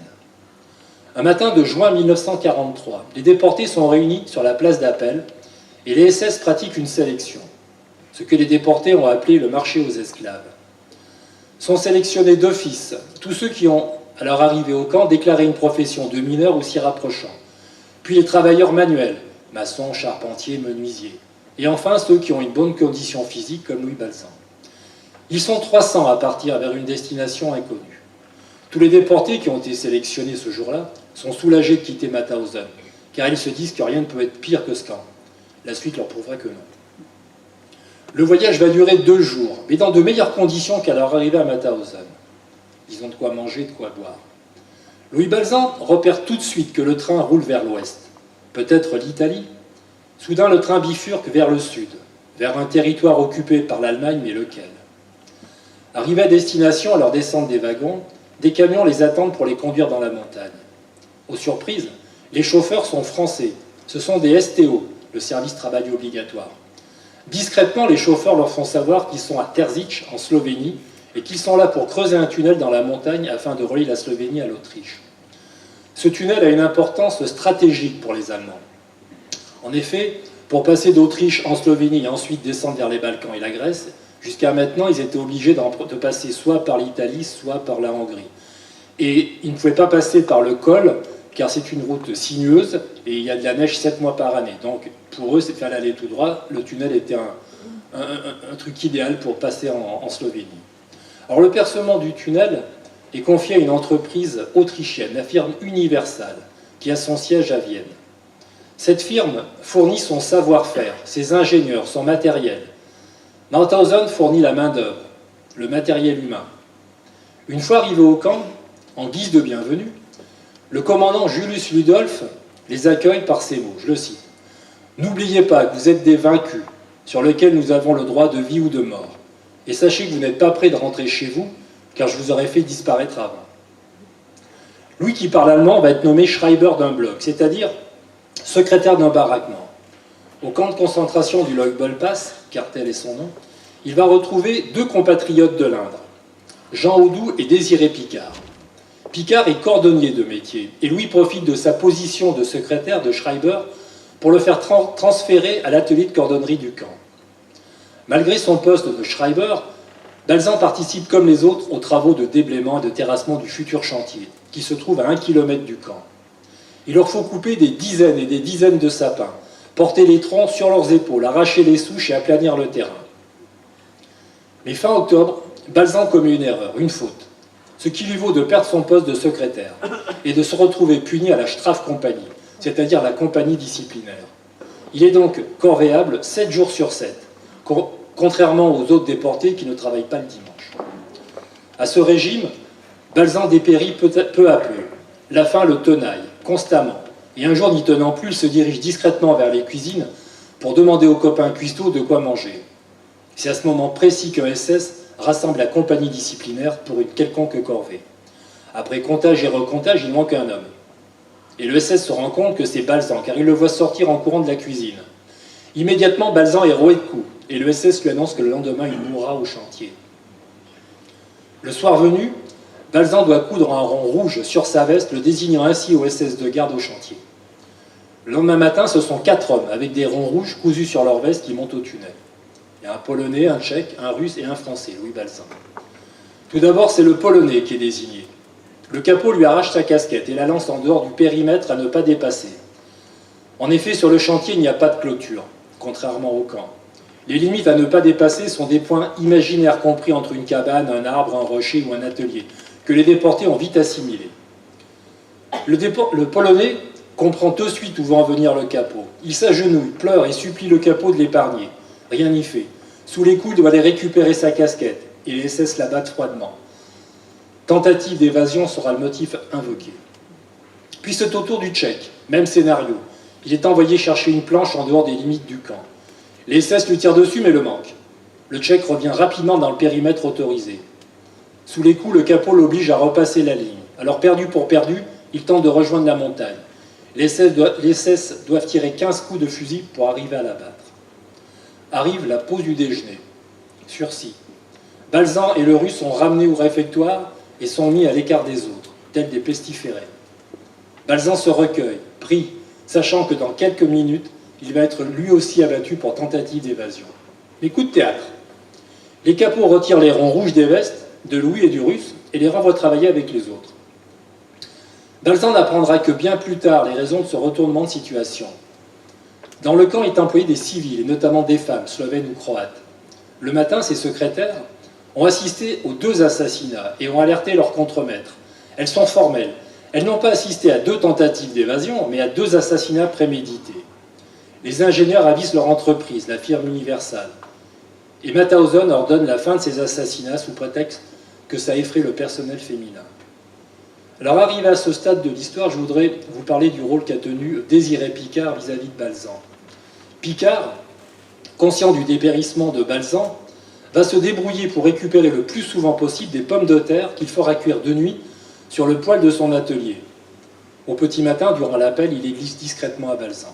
Un matin de juin 1943, les déportés sont réunis sur la place d'appel et les SS pratiquent une sélection, ce que les déportés ont appelé le marché aux esclaves. Sont sélectionnés d'office tous ceux qui ont, à leur arrivée au camp, déclaré une profession de mineur ou s'y rapprochant, puis les travailleurs manuels, maçons, charpentiers, menuisiers, et enfin ceux qui ont une bonne condition physique comme Louis Balzan. Ils sont 300 à partir vers une destination inconnue. Tous les déportés qui ont été sélectionnés ce jour-là sont soulagés de quitter Mauthausen, car ils se disent que rien ne peut être pire que ce camp. La suite leur prouvera que non. Le voyage va durer 2 jours, mais dans de meilleures conditions qu'à leur arrivée à Mauthausen. Ils ont de quoi manger, de quoi boire. Louis Balzan repère tout de suite que le train roule vers l'ouest, peut-être l'Italie. Soudain, le train bifurque vers le sud, vers un territoire occupé par l'Allemagne, mais lequel? Arrivés à destination, à leur descente des wagons, des camions les attendent pour les conduire dans la montagne. Aux surprises, les chauffeurs sont français. Ce sont des STO, le service travail obligatoire. Discrètement, les chauffeurs leur font savoir qu'ils sont à Terzic, en Slovénie, et qu'ils sont là pour creuser un tunnel dans la montagne afin de relier la Slovénie à l'Autriche. Ce tunnel a une importance stratégique pour les Allemands. En effet, pour passer d'Autriche en Slovénie et ensuite descendre vers les Balkans et la Grèce, jusqu'à maintenant, ils étaient obligés de passer soit par l'Italie, soit par la Hongrie. Et ils ne pouvaient pas passer par le col, car c'est une route sinueuse, et il y a de la neige 7 mois par année. Donc pour eux, il fallait aller tout droit. Le tunnel était un truc idéal pour passer en Slovénie. Alors le percement du tunnel est confié à une entreprise autrichienne, la firme Universal, qui a son siège à Vienne. Cette firme fournit son savoir-faire, ses ingénieurs, son matériel. Mauthausen fournit la main-d'œuvre, le matériel humain. Une fois arrivés au camp, en guise de bienvenue, le commandant Julius Ludolf les accueille par ces mots, je le cite. « N'oubliez pas que vous êtes des vaincus, sur lesquels nous avons le droit de vie ou de mort. Et sachez que vous n'êtes pas prêts de rentrer chez vous, car je vous aurais fait disparaître avant. Louis, qui parle allemand, va être nommé Schreiber d'un bloc, c'est-à-dire secrétaire d'un baraquement. Au camp de concentration du Leutbolpass, car tel est son nom, il va retrouver deux compatriotes de l'Indre, Jean Audoux et Désiré Picard. Picard est cordonnier de métier, et Louis profite de sa position de secrétaire de Schreiber pour le faire transférer à l'atelier de cordonnerie du camp. Malgré son poste de Schreiber, Balzan participe comme les autres aux travaux de déblaiement et de terrassement du futur chantier, qui se trouve à 1 kilomètre du camp. Il leur faut couper des dizaines et des dizaines de sapins, porter les troncs sur leurs épaules, arracher les souches et aplanir le terrain. Mais fin octobre, Balzan commet une erreur, une faute, ce qui lui vaut de perdre son poste de secrétaire et de se retrouver puni à la Strafkompanie, c'est-à-dire la compagnie disciplinaire. Il est donc corvéable 7 jours sur 7, contrairement aux autres déportés qui ne travaillent pas le dimanche. À ce régime, Balzan dépérit peu à peu. La faim le tenaille, constamment. Et un jour, n'y tenant plus, il se dirige discrètement vers les cuisines pour demander aux copains cuistots de quoi manger. C'est à ce moment précis qu'un SS rassemble la compagnie disciplinaire pour une quelconque corvée. Après comptage et recomptage, il manque un homme. Et le SS se rend compte que c'est Balzan, car il le voit sortir en courant de la cuisine. Immédiatement, Balzan est roué de coups, et le SS lui annonce que le lendemain, il mourra au chantier. Le soir venu, Balzan doit coudre un rond rouge sur sa veste, le désignant ainsi au SS de garde au chantier. Le lendemain matin, ce sont 4 hommes, avec des ronds rouges cousus sur leur veste, qui montent au tunnel. Il y a un Polonais, un Tchèque, un Russe et un Français, Louis Balzan. Tout d'abord, c'est le Polonais qui est désigné. Le capot lui arrache sa casquette et la lance en dehors du périmètre à ne pas dépasser. En effet, sur le chantier, il n'y a pas de clôture, contrairement au camp. Les limites à ne pas dépasser sont des points imaginaires compris entre une cabane, un arbre, un rocher ou un atelier, que les déportés ont vite assimilés. Le Polonais comprend tout de suite où va en venir le capot. Il s'agenouille, pleure et supplie le capot de l'épargner. Rien n'y fait. Sous les coups, il doit aller récupérer sa casquette, et les SS la battent froidement. Tentative d'évasion sera le motif invoqué. Puis c'est au tour du Tchèque, même scénario. Il est envoyé chercher une planche en dehors des limites du camp. Les SS lui tirent dessus, mais le manquent. Le Tchèque revient rapidement dans le périmètre autorisé. Sous les coups, le capot l'oblige à repasser la ligne. Alors, perdu pour perdu, il tente de rejoindre la montagne. Les SS doivent tirer 15 coups de fusil pour arriver à l'abattre. Arrive la pause du déjeuner. Sursis. Balzan et le Russe sont ramenés au réfectoire et sont mis à l'écart des autres, tels des pestiférés. Balzan se recueille, prie, sachant que dans quelques minutes, il va être lui aussi abattu pour tentative d'évasion. Mais coup de théâtre. Les capots retirent les ronds rouges des vestes de Louis et du Russe et les renvoient travailler avec les autres. Balzan n'apprendra que bien plus tard les raisons de ce retournement de situation. Dans le camp est employé des civils, et notamment des femmes, slovènes ou croates. Le matin, ces secrétaires ont assisté aux 2 assassinats et ont alerté leur contremaître. Elles sont formelles. Elles n'ont pas assisté à 2 tentatives d'évasion, mais à 2 assassinats prémédités. Les ingénieurs avisent leur entreprise, la firme Universal. Et Mauthausen ordonne la fin de ces assassinats sous prétexte que ça effraie le personnel féminin. Alors, arrivé à ce stade de l'histoire, je voudrais vous parler du rôle qu'a tenu Désiré Picard vis-à-vis de Balzan. Picard, conscient du dépérissement de Balzan, va se débrouiller pour récupérer le plus souvent possible des pommes de terre qu'il fera cuire de nuit sur le poêle de son atelier. Au petit matin, durant l'appel, il les glisse discrètement à Balzan.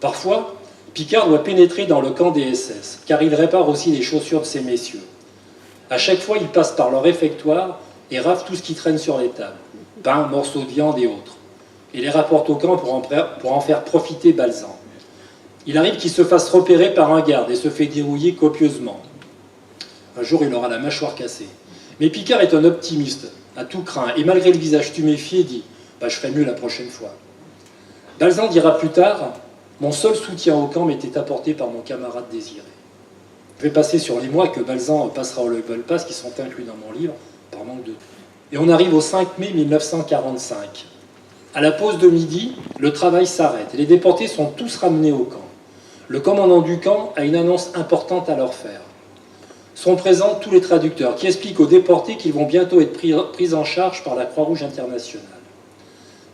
Parfois, Picard doit pénétrer dans le camp des SS, car il répare aussi les chaussures de ces messieurs. À chaque fois, il passe par leur réfectoire et rafle tout ce qui traîne sur les tables, pain, morceaux de viande et autres, et les rapporte au camp pour en faire profiter Balzan. Il arrive qu'il se fasse repérer par un garde et se fait dérouiller copieusement. Un jour, il aura la mâchoire cassée. Mais Picard est un optimiste, à tout craint, et malgré le visage tuméfié, dit « je ferai mieux la prochaine fois ». Balzan dira plus tard « Mon seul soutien au camp m'était apporté par mon camarade Désiré ». Je vais passer sur les mois que Balzan passera au Leutbolpass, qui sont inclus dans mon livre, par manque de temps. Et on arrive au 5 mai 1945. À la pause de midi, le travail s'arrête et les déportés sont tous ramenés au camp. Le commandant du camp a une annonce importante à leur faire. Sont présents tous les traducteurs qui expliquent aux déportés qu'ils vont bientôt être pris en charge par la Croix-Rouge internationale.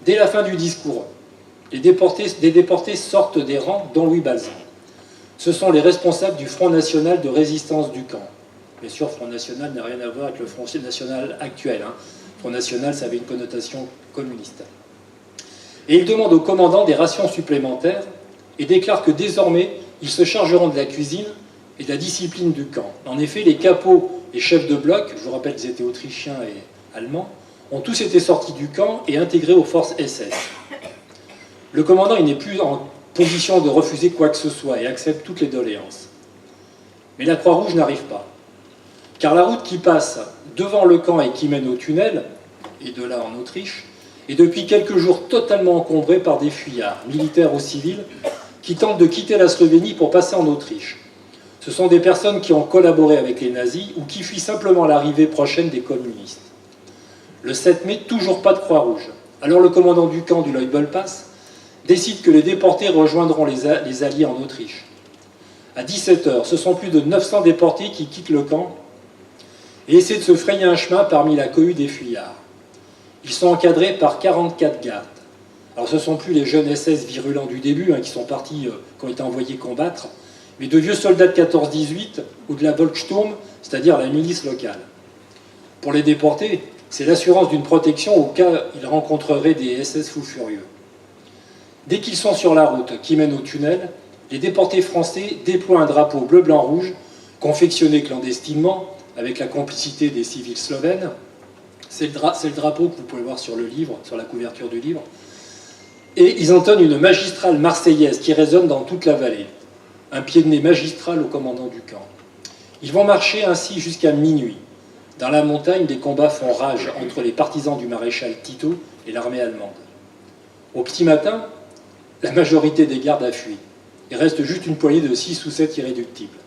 Dès la fin du discours, des déportés sortent des rangs, dont Louis Balzan. Ce sont les responsables du Front National de résistance du camp. Bien sûr, Front National n'a rien à voir avec le Front National actuel. Front National, ça avait une connotation communiste. Et ils demandent au commandant des rations supplémentaires et déclarent que désormais, ils se chargeront de la cuisine et de la discipline du camp. En effet, les capots et chefs de bloc, je vous rappelle qu'ils étaient autrichiens et allemands, ont tous été sortis du camp et intégrés aux forces SS. Le commandant, il n'est plus en position de refuser quoi que ce soit et accepte toutes les doléances. Mais la Croix-Rouge n'arrive pas. Car la route qui passe devant le camp et qui mène au tunnel, et de là en Autriche, est depuis quelques jours totalement encombrée par des fuyards, militaires ou civils, qui tentent de quitter la Slovénie pour passer en Autriche. Ce sont des personnes qui ont collaboré avec les nazis ou qui fuient simplement l'arrivée prochaine des communistes. Le 7 mai, toujours pas de Croix-Rouge. Alors le commandant du camp du Leutbolpass décide que les déportés rejoindront les Alliés en Autriche. À 17h, ce sont plus de 900 déportés qui quittent le camp et essaient de se frayer un chemin parmi la cohue des fuyards. Ils sont encadrés par 44 gardes. Alors ce ne sont plus les jeunes SS virulents du début qui sont partis, qui ont été envoyés combattre, mais de vieux soldats de 14-18 ou de la Volkssturm, c'est-à-dire la milice locale. Pour les déportés, c'est l'assurance d'une protection au cas où ils rencontreraient des SS fous furieux. Dès qu'ils sont sur la route qui mène au tunnel, les déportés français déploient un drapeau bleu-blanc-rouge, confectionné clandestinement, avec la complicité des civils slovènes. C'est le drapeau que vous pouvez voir sur le livre, sur la couverture du livre. Et ils entonnent une magistrale marseillaise qui résonne dans toute la vallée. Un pied de nez magistral au commandant du camp. Ils vont marcher ainsi jusqu'à minuit. Dans la montagne, des combats font rage entre les partisans du maréchal Tito et l'armée allemande. Au petit matin, la majorité des gardes a fui. Il reste juste une poignée de 6 ou 7 irréductibles.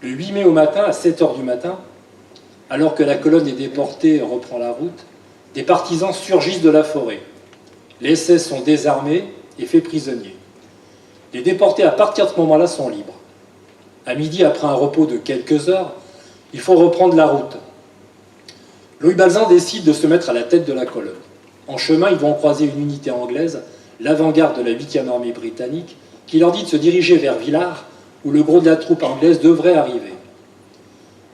Le 8 mai au matin, à 7h du matin, alors que la colonne des déportés reprend la route, des partisans surgissent de la forêt. Les SS sont désarmés et faits prisonniers. Les déportés, à partir de ce moment-là, sont libres. À midi, après un repos de quelques heures, il faut reprendre la route. Louis Balzan décide de se mettre à la tête de la colonne. En chemin, ils vont croiser une unité anglaise, l'avant-garde de la 8e armée britannique, qui leur dit de se diriger vers Villars, où le gros de la troupe anglaise devrait arriver.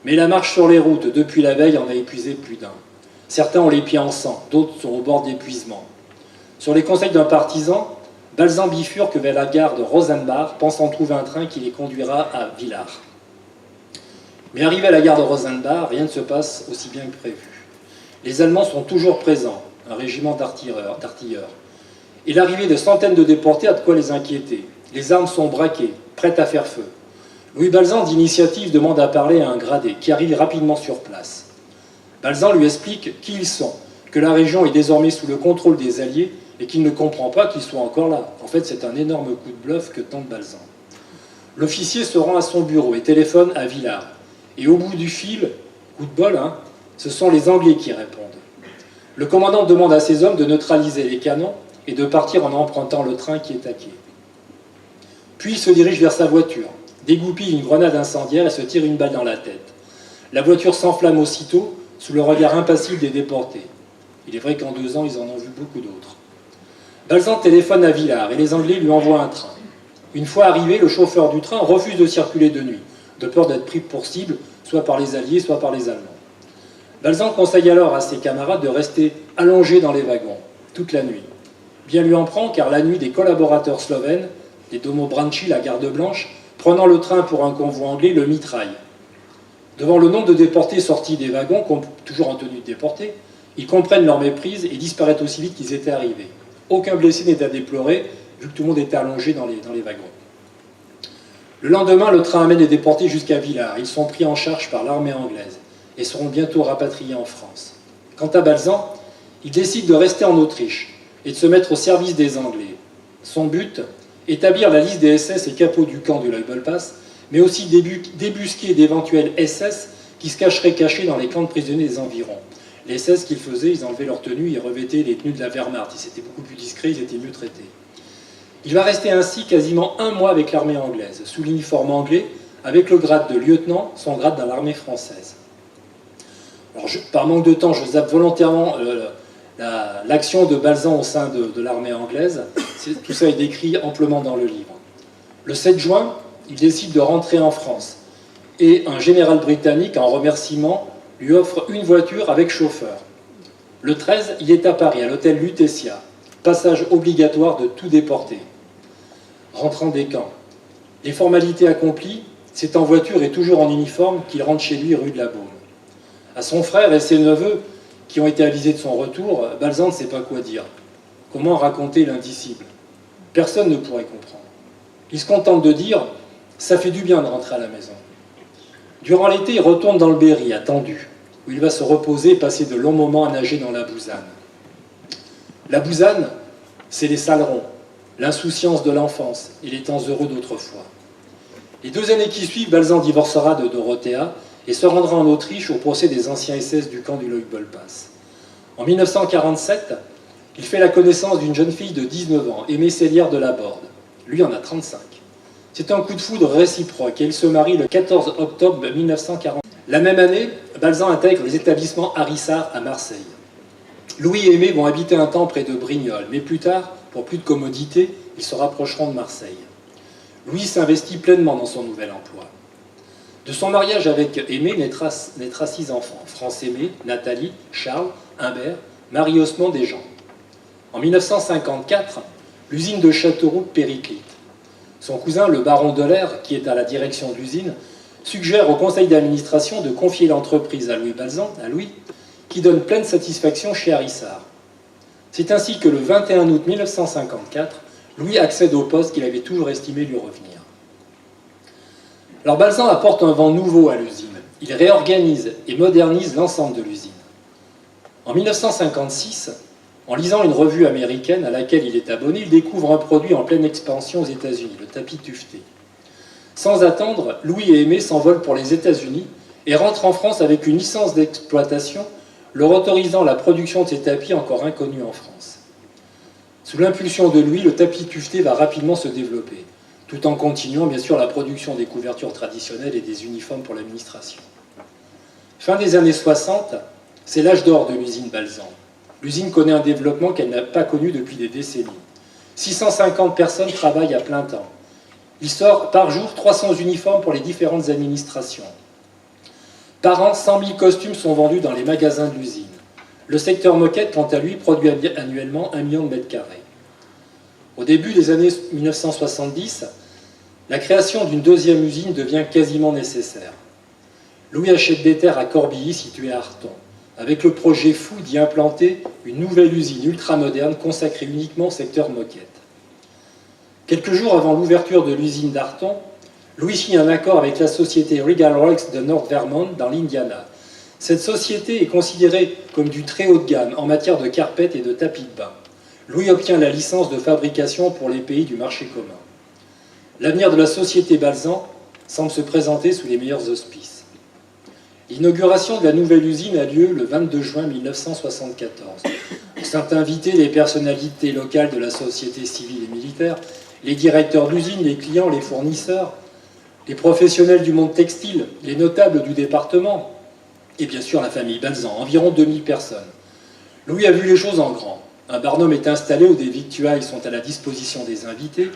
Mais la marche sur les routes depuis la veille en a épuisé plus d'un. Certains ont les pieds en sang, d'autres sont au bord d'épuisement. Sur les conseils d'un partisan, Balzan bifurque vers la gare de Rosenbach, pensant trouver un train qui les conduira à Villars. Mais arrivé à la gare de Rosenbach, rien ne se passe aussi bien que prévu. Les Allemands sont toujours présents, un régiment d'artilleurs. Et l'arrivée de centaines de déportés a de quoi les inquiéter. Les armes sont braquées, prêtes à faire feu. Louis Balzan, d'initiative, demande à parler à un gradé, qui arrive rapidement sur place. Balzan lui explique qui ils sont, que la région est désormais sous le contrôle des Alliés et qu'il ne comprend pas qu'ils soient encore là. En fait, c'est un énorme coup de bluff que tente Balzan. L'officier se rend à son bureau et téléphone à Villars. Et au bout du fil, coup de bol, ce sont les Anglais qui répondent. Le commandant demande à ses hommes de neutraliser les canons et de partir en empruntant le train qui est à quai. Puis il se dirige vers sa voiture, dégoupille une grenade incendiaire et se tire une balle dans la tête. La voiture s'enflamme aussitôt, sous le regard impassible des déportés. Il est vrai qu'en 2 ans, ils en ont vu beaucoup d'autres. Balzan téléphone à Villars et les Anglais lui envoient un train. Une fois arrivé, le chauffeur du train refuse de circuler de nuit, de peur d'être pris pour cible, soit par les Alliés, soit par les Allemands. Balzan conseille alors à ses camarades de rester allongés dans les wagons, toute la nuit. Bien lui en prend, car la nuit, des collaborateurs slovènes, les Domobranci, la garde blanche, prenant le train pour un convoi anglais, le mitraillent. Devant le nombre de déportés sortis des wagons, toujours en tenue de déportés, ils comprennent leur méprise et disparaissent aussi vite qu'ils étaient arrivés. Aucun blessé n'est à déplorer, vu que tout le monde était allongé dans les wagons. Le lendemain, le train amène les déportés jusqu'à Villars. Ils sont pris en charge par l'armée anglaise et seront bientôt rapatriés en France. Quant à Balzan, il décide de rester en Autriche et de se mettre au service des Anglais. Son but, établir la liste des SS et capots du camp du Leutbolpass, mais aussi débusquer d'éventuels SS qui se cacheraient cachés dans les camps de prisonniers des environs. Les SS qu'ils faisaient, ils enlevaient leur tenue et revêtaient les tenues de la Wehrmacht. Ils étaient beaucoup plus discrets, ils étaient mieux traités. Il va rester ainsi quasiment 1 mois avec l'armée anglaise, sous l'uniforme anglais, avec le grade de lieutenant, son grade dans l'armée française. Alors, par manque de temps, je zappe volontairement l'action de Balzan au sein de l'armée anglaise. Tout ça est décrit amplement dans le livre. Le 7 juin, il décide de rentrer en France. Et un général britannique, en remerciement, lui offre une voiture avec chauffeur. Le 13, il est à Paris, à l'hôtel Lutetia. Passage obligatoire de tout déporté. Rentrant des camps. Les formalités accomplies, c'est en voiture et toujours en uniforme qu'il rentre chez lui rue de la Baume. À son frère et ses neveux, qui ont été avisés de son retour, Balzan ne sait pas quoi dire. Comment raconter l'indicible? Personne ne pourrait comprendre. Il se contente de dire « ça fait du bien de rentrer à la maison ». Durant l'été, il retourne dans le Berry, à Tendu, où il va se reposer et passer de longs moments à nager dans la Bouzanne. La Bouzanne, c'est les salerons, l'insouciance de l'enfance et les temps heureux d'autrefois. Les 2 années qui suivent, Balzan divorcera de Dorothea et se rendra en Autriche au procès des anciens SS du camp du Leutbolpass. En 1947, il fait la connaissance d'une jeune fille de 19 ans, Aimée Célière de Laborde. Lui en a 35. C'est un coup de foudre réciproque et ils se marient le 14 octobre 1940. La même année, Balzan intègre les établissements Harissart à Marseille. Louis et Aimée vont habiter un temps près de Brignoles, mais plus tard, pour plus de commodité, ils se rapprocheront de Marseille. Louis s'investit pleinement dans son nouvel emploi. De son mariage avec Aimée naîtra 6 enfants, France Aimée, Nathalie, Charles, Humbert, Marie-Osmond et Jean. En 1954, l'usine de Châteauroux périclite. Son cousin, le baron Delair, qui est à la direction de l'usine, suggère au conseil d'administration de confier l'entreprise à Louis Balzan, qui donne pleine satisfaction chez Harissart. C'est ainsi que le 21 août 1954, Louis accède au poste qu'il avait toujours estimé lui revenir. Alors Balzan apporte un vent nouveau à l'usine. Il réorganise et modernise l'ensemble de l'usine. En 1956, en lisant une revue américaine à laquelle il est abonné, il découvre un produit en pleine expansion aux États-Unis, le tapis tuffeté. Sans attendre, Louis et Aimée s'envolent pour les États-Unis et rentrent en France avec une licence d'exploitation leur autorisant la production de ces tapis encore inconnus en France. Sous l'impulsion de Louis, le tapis tuffeté va rapidement se développer, tout en continuant bien sûr la production des couvertures traditionnelles et des uniformes pour l'administration. Fin des années 60, c'est l'âge d'or de l'usine Balzan. L'usine connaît un développement qu'elle n'a pas connu depuis des décennies. 650 personnes travaillent à plein temps. Il sort par jour 300 uniformes pour les différentes administrations. Par an, 100 000 costumes sont vendus dans les magasins de l'usine. Le secteur moquette, quant à lui, produit annuellement 1 million de mètres carrés. Au début des années 1970, la création d'une 2e usine devient quasiment nécessaire. Louis achète des terres à Corbilly, situées à Arthon, avec le projet fou d'y implanter une nouvelle usine ultramoderne consacrée uniquement au secteur moquette. Quelques jours avant l'ouverture de l'usine d'Arthon, Louis signe un accord avec la société Regal Rocks de North Vermont, dans l'Indiana. Cette société est considérée comme du très haut de gamme en matière de carpettes et de tapis de bain. Louis obtient la licence de fabrication pour les pays du marché commun. L'avenir de la société Balzan semble se présenter sous les meilleurs auspices. L'inauguration de la nouvelle usine a lieu le 22 juin 1974. Sont invités les personnalités locales de la société civile et militaire, les directeurs d'usine, les clients, les fournisseurs, les professionnels du monde textile, les notables du département, et bien sûr la famille Balzan, environ 2000 personnes. Louis a vu les choses en grand. Un barnum est installé où des victuailles sont à la disposition des invités,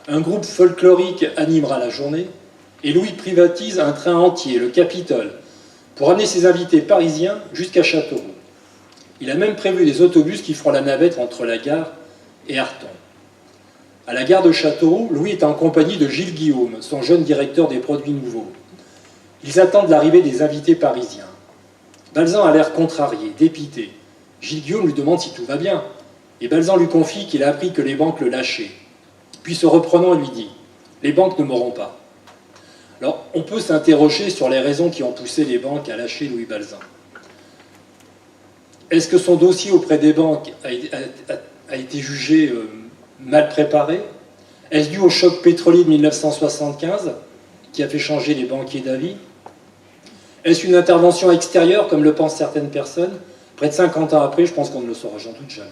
un groupe folklorique animera la journée, et Louis privatise un train entier, le Capitole, pour amener ses invités parisiens jusqu'à Châteauroux. Il a même prévu des autobus qui feront la navette entre la gare et Arthon. À la gare de Châteauroux, Louis est en compagnie de Gilles Guillaume, son jeune directeur des produits nouveaux. Ils attendent l'arrivée des invités parisiens. Balzan a l'air contrarié, dépité. Gilles Guillaume lui demande si tout va bien, et Balzan lui confie qu'il a appris que les banques le lâchaient. Puis se reprenant, il lui dit « Les banques ne m'auront pas ». Alors, on peut s'interroger sur les raisons qui ont poussé les banques à lâcher Louis Balzan. Est-ce que son dossier auprès des banques a été jugé mal préparé? Est-ce dû au choc pétrolier de 1975 qui a fait changer les banquiers d'avis? Est-ce une intervention extérieure, comme le pensent certaines personnes? Près de 50 ans après, je pense qu'on ne le saura sans doute jamais.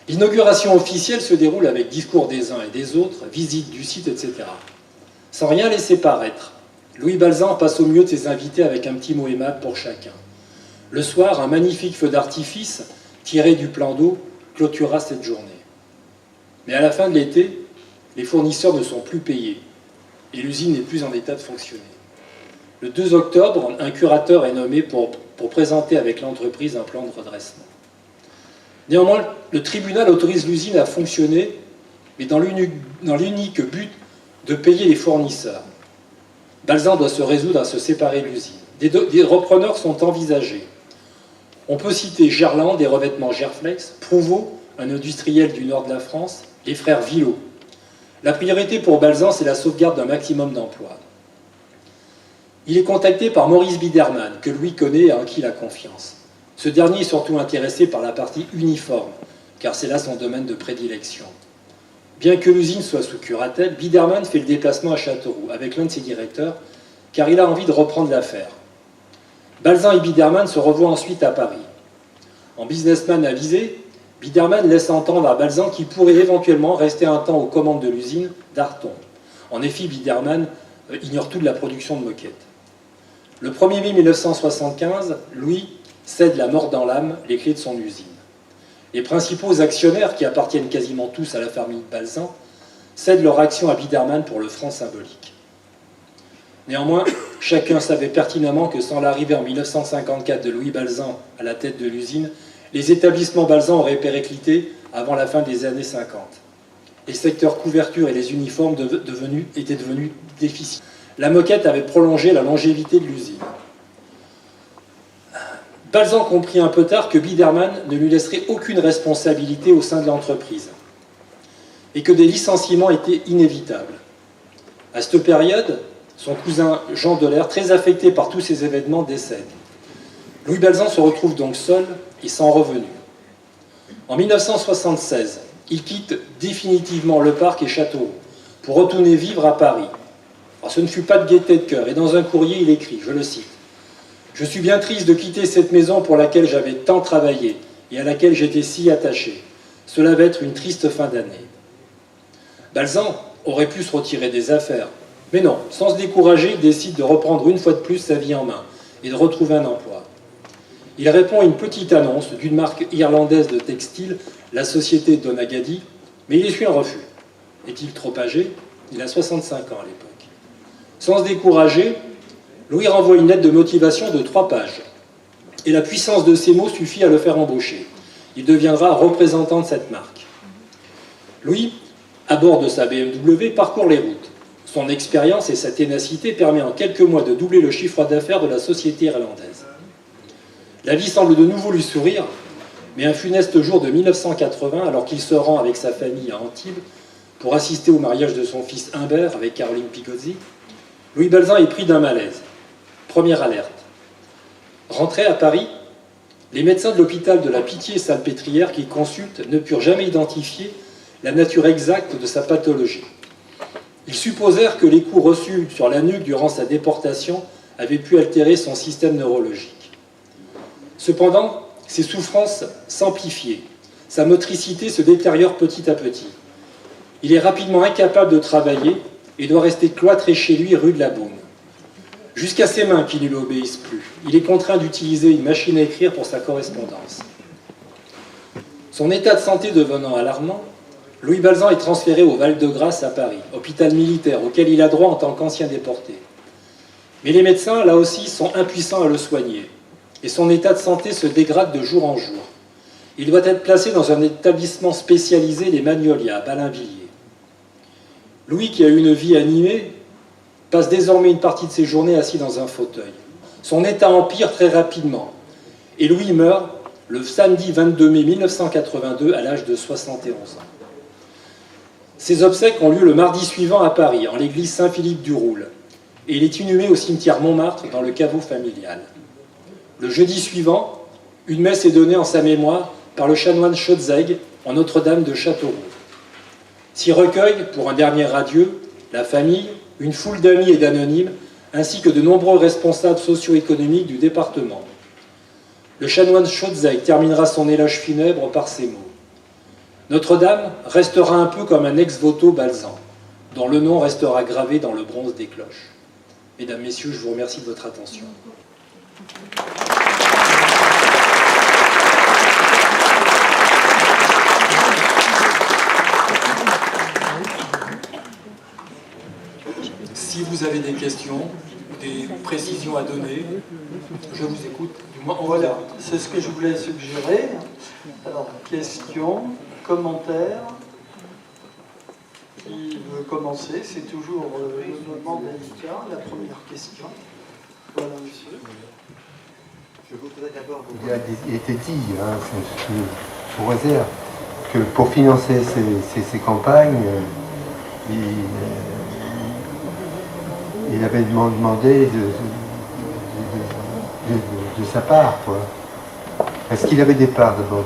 L'inauguration officielle se déroule avec discours des uns et des autres, visite du site, etc. Sans rien laisser paraître, Louis Balzan passe au mieux de ses invités avec un petit mot aimable pour chacun. Le soir, un magnifique feu d'artifice, tiré du plan d'eau, clôturera cette journée. Mais à la fin de l'été, les fournisseurs ne sont plus payés et l'usine n'est plus en état de fonctionner. Le 2 octobre, un curateur est nommé pour présenter avec l'entreprise un plan de redressement. Néanmoins, le tribunal autorise l'usine à fonctionner, mais dans l'unique but de payer les fournisseurs. Balsan doit se résoudre à se séparer de l'usine. Des repreneurs sont envisagés. On peut citer Gerland, des revêtements Gerflex, Prouveau, un industriel du nord de la France, les frères Villot. La priorité pour Balsan, c'est la sauvegarde d'un maximum d'emplois. Il est contacté par Maurice Biedermann, que Louis connaît et en qui il a confiance. Ce dernier est surtout intéressé par la partie uniforme, car c'est là son domaine de prédilection. Bien que l'usine soit sous curatelle, Biedermann fait le déplacement à Châteauroux avec l'un de ses directeurs, car il a envie de reprendre l'affaire. Balsan et Biedermann se revoient ensuite à Paris. En businessman avisé, Biedermann laisse entendre à Balsan qu'il pourrait éventuellement rester un temps aux commandes de l'usine d'Arton. En effet, Biedermann ignore tout de la production de moquettes. Le 1er mai 1975, Louis cède la mort dans l'âme les clés de son usine. Les principaux actionnaires, qui appartiennent quasiment tous à la famille Balsan, cèdent leur action à Biedermann pour le franc symbolique. Néanmoins, chacun savait pertinemment que sans l'arrivée en 1954 de Louis Balsan à la tête de l'usine, les établissements Balsan auraient périclité avant la fin des années 50. Les secteurs couverture et les uniformes étaient devenus déficitaires. La moquette avait prolongé la longévité de l'usine. Balsan comprit un peu tard que Biedermann ne lui laisserait aucune responsabilité au sein de l'entreprise et que des licenciements étaient inévitables. À cette période, son cousin Jean Delair, très affecté par tous ces événements, décède. Louis Balsan se retrouve donc seul et sans revenu. En 1976, il quitte définitivement le parc et Châteauroux pour retourner vivre à Paris. Alors, ce ne fut pas de gaieté de cœur, et dans un courrier, il écrit, je le cite, « Je suis bien triste de quitter cette maison pour laquelle j'avais tant travaillé et à laquelle j'étais si attaché. Cela va être une triste fin d'année. » Balsan aurait pu se retirer des affaires, mais non, sans se décourager, il décide de reprendre une fois de plus sa vie en main et de retrouver un emploi. Il répond à une petite annonce d'une marque irlandaise de textile, la société Donagadi, mais il essuie un refus. Est-il trop âgé? Il a 65 ans à l'époque. Sans se décourager, Louis renvoie une lettre de motivation de 3 pages. Et la puissance de ces mots suffit à le faire embaucher. Il deviendra représentant de cette marque. Louis, à bord de sa BMW, parcourt les routes. Son expérience et sa ténacité permettent en quelques mois de doubler le chiffre d'affaires de la société irlandaise. La vie semble de nouveau lui sourire, mais un funeste jour de 1980, alors qu'il se rend avec sa famille à Antibes pour assister au mariage de son fils Humbert avec Caroline Pigozzi, Louis Balsan est pris d'un malaise. Première alerte. Rentré à Paris, les médecins de l'hôpital de la Pitié-Salpêtrière qu'il consulte ne purent jamais identifier la nature exacte de sa pathologie. Ils supposèrent que les coups reçus sur la nuque durant sa déportation avaient pu altérer son système neurologique. Cependant, ses souffrances s'amplifiaient. Sa motricité se détériore petit à petit. Il est rapidement incapable de travailler et doit rester cloîtré chez lui rue de la Beaume. Jusqu'à ses mains qui ne lui obéissent plus. Il est contraint d'utiliser une machine à écrire pour sa correspondance. Son état de santé devenant alarmant, Louis Balsan est transféré au Val-de-Grâce à Paris, hôpital militaire auquel il a droit en tant qu'ancien déporté. Mais les médecins, là aussi, sont impuissants à le soigner. Et son état de santé se dégrade de jour en jour. Il doit être placé dans un établissement spécialisé, les Magnolias, à Ballainvilliers. Louis, qui a une vie animée, passe désormais une partie de ses journées assis dans un fauteuil. Son état empire très rapidement. Et Louis meurt le samedi 22 mai 1982 à l'âge de 71 ans. Ses obsèques ont lieu le mardi suivant à Paris, en l'église Saint-Philippe-du-Roule. Et il est inhumé au cimetière Montmartre, dans le caveau familial. Le jeudi suivant, une messe est donnée en sa mémoire par le chanoine Schotzeg en Notre-Dame de Châteauroux. S'y recueillent, pour un dernier adieu, la famille, une foule d'amis et d'anonymes, ainsi que de nombreux responsables socio-économiques du département. Le chanoine Schotzeg terminera son éloge funèbre par ces mots. Notre-Dame restera un peu comme un ex-voto Balsan, dont le nom restera gravé dans le bronze des cloches. Mesdames, Messieurs, je vous remercie de votre attention. vous avez des questions, des précisions à donner, je vous écoute. Du moins, voilà, c'est ce que je voulais suggérer. Alors, questions, commentaires. Qui veut commencer? C'est toujours le moment délicat, la première question. Voilà, monsieur. Je voudrais d'abord... Il a été dit, hein, sous réserve, que pour financer ces campagnes, il avait demandé de sa part, quoi. Est-ce qu'il avait des parts d'abord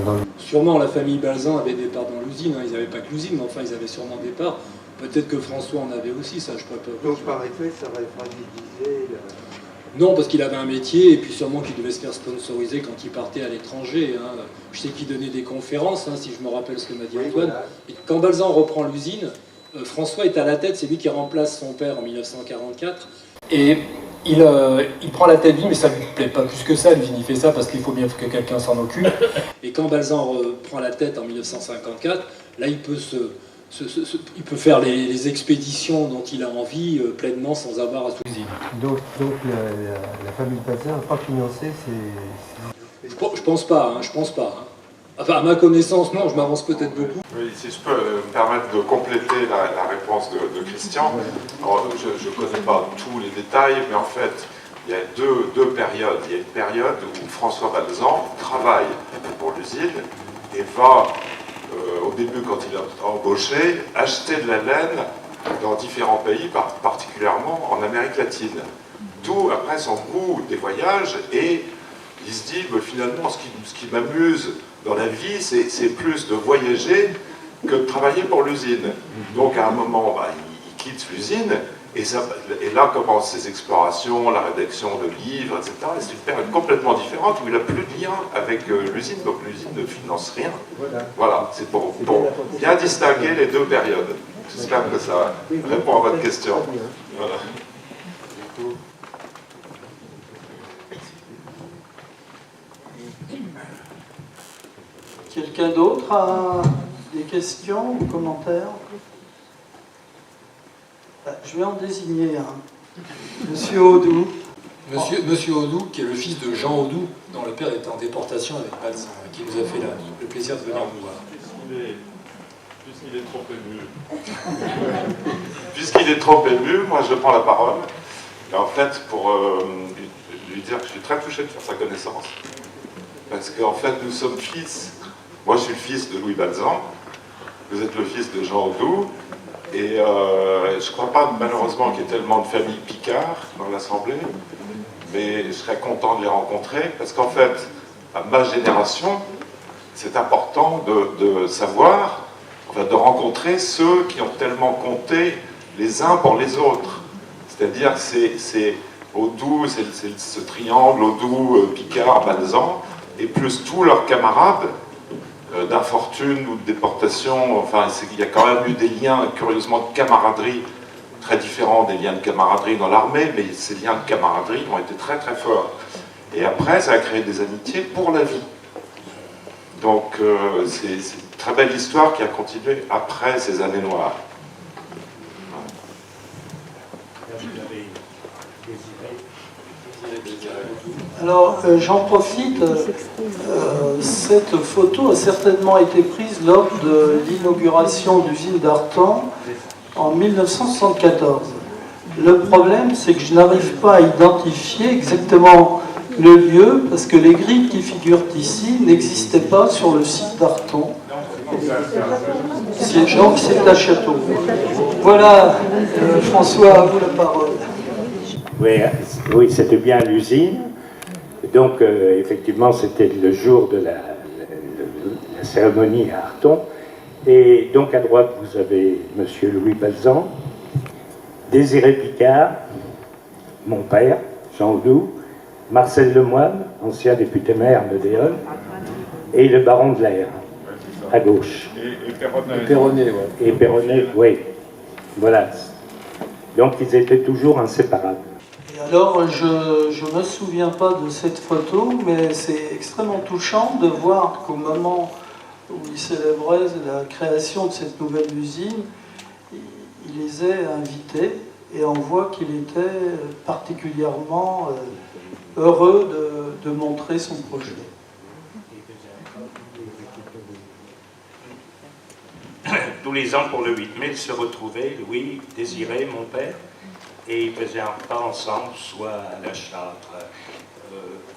dans... Sûrement, la famille Balzan avait des parts dans l'usine. Hein. Ils n'avaient pas que l'usine, mais enfin, ils avaient sûrement des parts. Peut-être que François en avait aussi, ça, je ne pourrais pas vous dire. Donc, par effet, ça va fragiliser... Non, parce qu'il avait un métier, et puis sûrement qu'il devait se faire sponsoriser quand il partait à l'étranger. Hein. Je sais qu'il donnait des conférences, hein, si je me rappelle ce que m'a dit Antoine. Voilà. Et quand Balzan reprend l'usine, François est à la tête, c'est lui qui remplace son père en 1944. Et il prend la tête vie, mais ça ne lui plaît pas plus que ça. Il fait ça parce qu'il faut bien que quelqu'un s'en occupe. Et quand Balzan reprend la tête en 1954, là, il peut il peut faire les expéditions dont il a envie pleinement sans avoir à s'usiner. Donc la famille Balzan n'a pas financé ces... Je pense pas, hein, je pense pas. Hein. Enfin, à ma connaissance, non, je m'avance peut-être beaucoup. Oui, si je peux me permettre de compléter la réponse de Christian. Alors, je ne connais pas tous les détails, mais en fait, il y a deux périodes. Il y a une période où François Balzan travaille pour l'usine et va, au début, quand il a embauché, acheter de la laine dans différents pays, particulièrement en Amérique latine. D'où, après, son goût des voyages, et il se dit, finalement, ce qui m'amuse dans la vie, c'est plus de voyager que de travailler pour l'usine. Donc à un moment, il quitte l'usine, et là commencent ses explorations, la rédaction de livres, etc. Et c'est une période complètement différente où il n'a plus de lien avec l'usine, donc l'usine ne finance rien. Voilà, c'est pour bien distinguer les deux périodes. J'espère que ça répond à votre question. Voilà. Quelqu'un d'autre a des questions ou commentaires? Je vais en désigner un. Monsieur Audoux. Monsieur Audoux, qui est le fils de Jean Audoux, dont le père était en déportation avec Balzan, et qui nous a fait le plaisir de venir nous voir. Puisqu'il est trop ému. Puisqu'il est trop ému, moi je prends la parole. Et en fait, pour lui dire que je suis très touché de faire sa connaissance. Parce qu'en fait, nous sommes fils. Moi, je suis le fils de Louis Balzan. Vous êtes le fils de Jean Audoux. Et je ne crois pas, malheureusement, qu'il y ait tellement de familles Picard dans l'Assemblée. Mais je serais content de les rencontrer. Parce qu'en fait, à ma génération, c'est important de savoir, enfin, de rencontrer ceux qui ont tellement compté les uns pour les autres. C'est-à-dire, c'est Audoux, c'est ce triangle Audoux, Picard, Balzan, et plus tous leurs camarades d'infortune ou de déportation. Enfin, il y a quand même eu des liens, curieusement, de camaraderie très différents des liens de camaraderie dans l'armée, mais ces liens de camaraderie ont été très très forts. Et après, ça a créé des amitiés pour la vie. Donc, c'est une très belle histoire qui a continué après ces années noires. Alors, j'en profite, cette photo a certainement été prise lors de l'inauguration de l'usine d'Artan en 1974. Le problème, c'est que je n'arrive pas à identifier exactement le lieu, parce que les grilles qui figurent ici n'existaient pas sur le site d'Artan. Donc c'est à Château. Voilà, François, à vous la parole. Oui, c'était bien l'usine. Donc, effectivement, c'était le jour de la cérémonie à Arton. Et donc, à droite, vous avez M. Louis Balzan, Désiré Picard, mon père, Jean Audoux, Marcel Lemoine, ancien député maire de Déol, et le baron de l'Air, à gauche. Et Perronnet, ouais. Et Perronnet, oui. Voilà. Donc, ils étaient toujours inséparables. Alors, je ne me souviens pas de cette photo, mais c'est extrêmement touchant de voir qu'au moment où il célébrait la création de cette nouvelle usine, il les a invités et on voit qu'il était particulièrement heureux de montrer son projet. Tous les ans, pour le 8 mai, ils se retrouvaient, Louis, Désiré, mon père, et ils faisaient un repas ensemble, soit à la Châtre,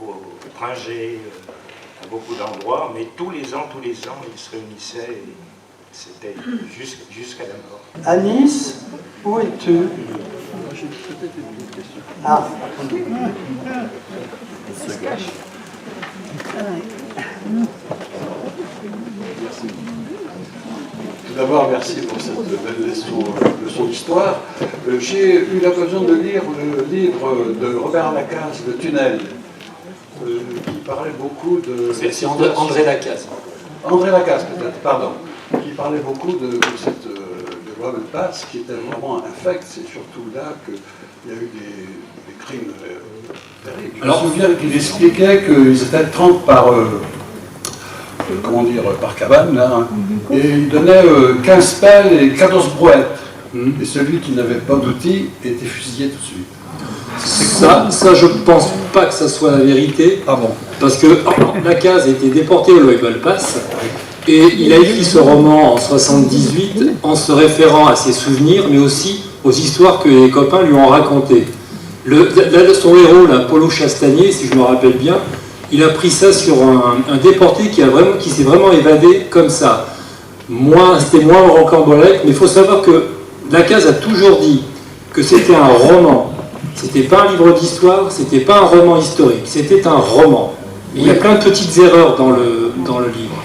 au Pringé, à beaucoup d'endroits, mais tous les ans, ils se réunissaient, et c'était jusqu'à la mort. Anis, où es-tu? J'ai peut-être une petite question. Ah. Il se cache. Tout d'abord, merci pour cette belle leçon d'histoire. J'ai eu l'occasion de lire le livre de Robert Lacaze, Le Tunnel, qui parlait beaucoup de... C'est André Lacaze. André Lacaze, peut-être, pardon. Qui parlait beaucoup de cette de loi Belpasse, qui était vraiment infecte. C'est surtout là qu'il y a eu des crimes terribles. Alors, je me souviens qu'il expliquait qu'ils étaient 30 par... par cabane, là, hein. Et il donnait 15 pelles et 14 brouettes. Et celui qui n'avait pas d'outils était fusillé tout de suite. Ça, je pense pas que ça soit la vérité. Ah bon? Parce que Lacaze a été déporté au Loibel-Pass et il a écrit ce roman en 78 en se référant à ses souvenirs, mais aussi aux histoires que les copains lui ont racontées. Son héros, là, Paulo Chastagnier, si je me rappelle bien, il a pris ça sur un déporté qui s'est vraiment évadé comme ça. C'était moins rocambolesque, mais il faut savoir que Lacaze a toujours dit que c'était un roman. C'était pas un livre d'histoire, c'était pas un roman historique, c'était un roman. Et il y a plein de petites erreurs dans le livre.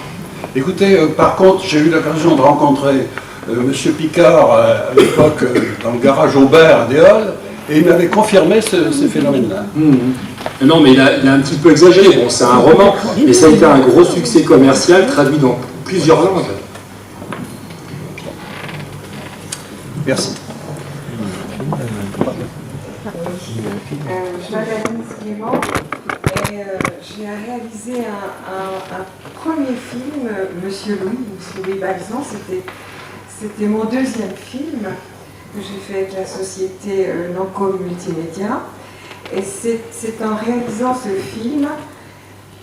Écoutez, par contre, j'ai eu l'occasion de rencontrer M. Picard à l'époque dans le garage Aubert à Déol, et il m'avait confirmé ces phénomènes-là. Non, mais il a un petit peu exagéré. Bon, c'est un roman, mais ça a été un gros succès commercial, traduit dans plusieurs langues. Merci. Je m'appelle Anis Clément et j'ai réalisé un premier film, Monsieur Louis Balzan. C'était mon deuxième film que j'ai fait avec la société Nanco Multimédia. Et c'est en réalisant ce film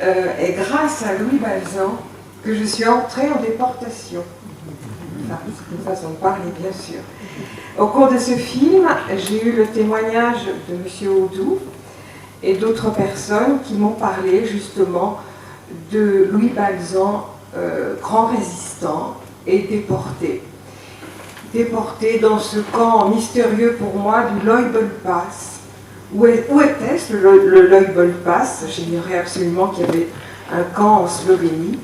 et grâce à Louis Balzan que je suis entrée en déportation. Enfin, c'est une façon de parler, bien sûr. Au cours de ce film, j'ai eu le témoignage de M. Audou et d'autres personnes qui m'ont parlé justement de Louis Balzan, grand résistant et déporté. Déporté dans ce camp mystérieux pour moi du Loibel-Pass. Où était-ce le Loibel-Pass? J'ignorais absolument qu'il y avait un camp en Slovénie.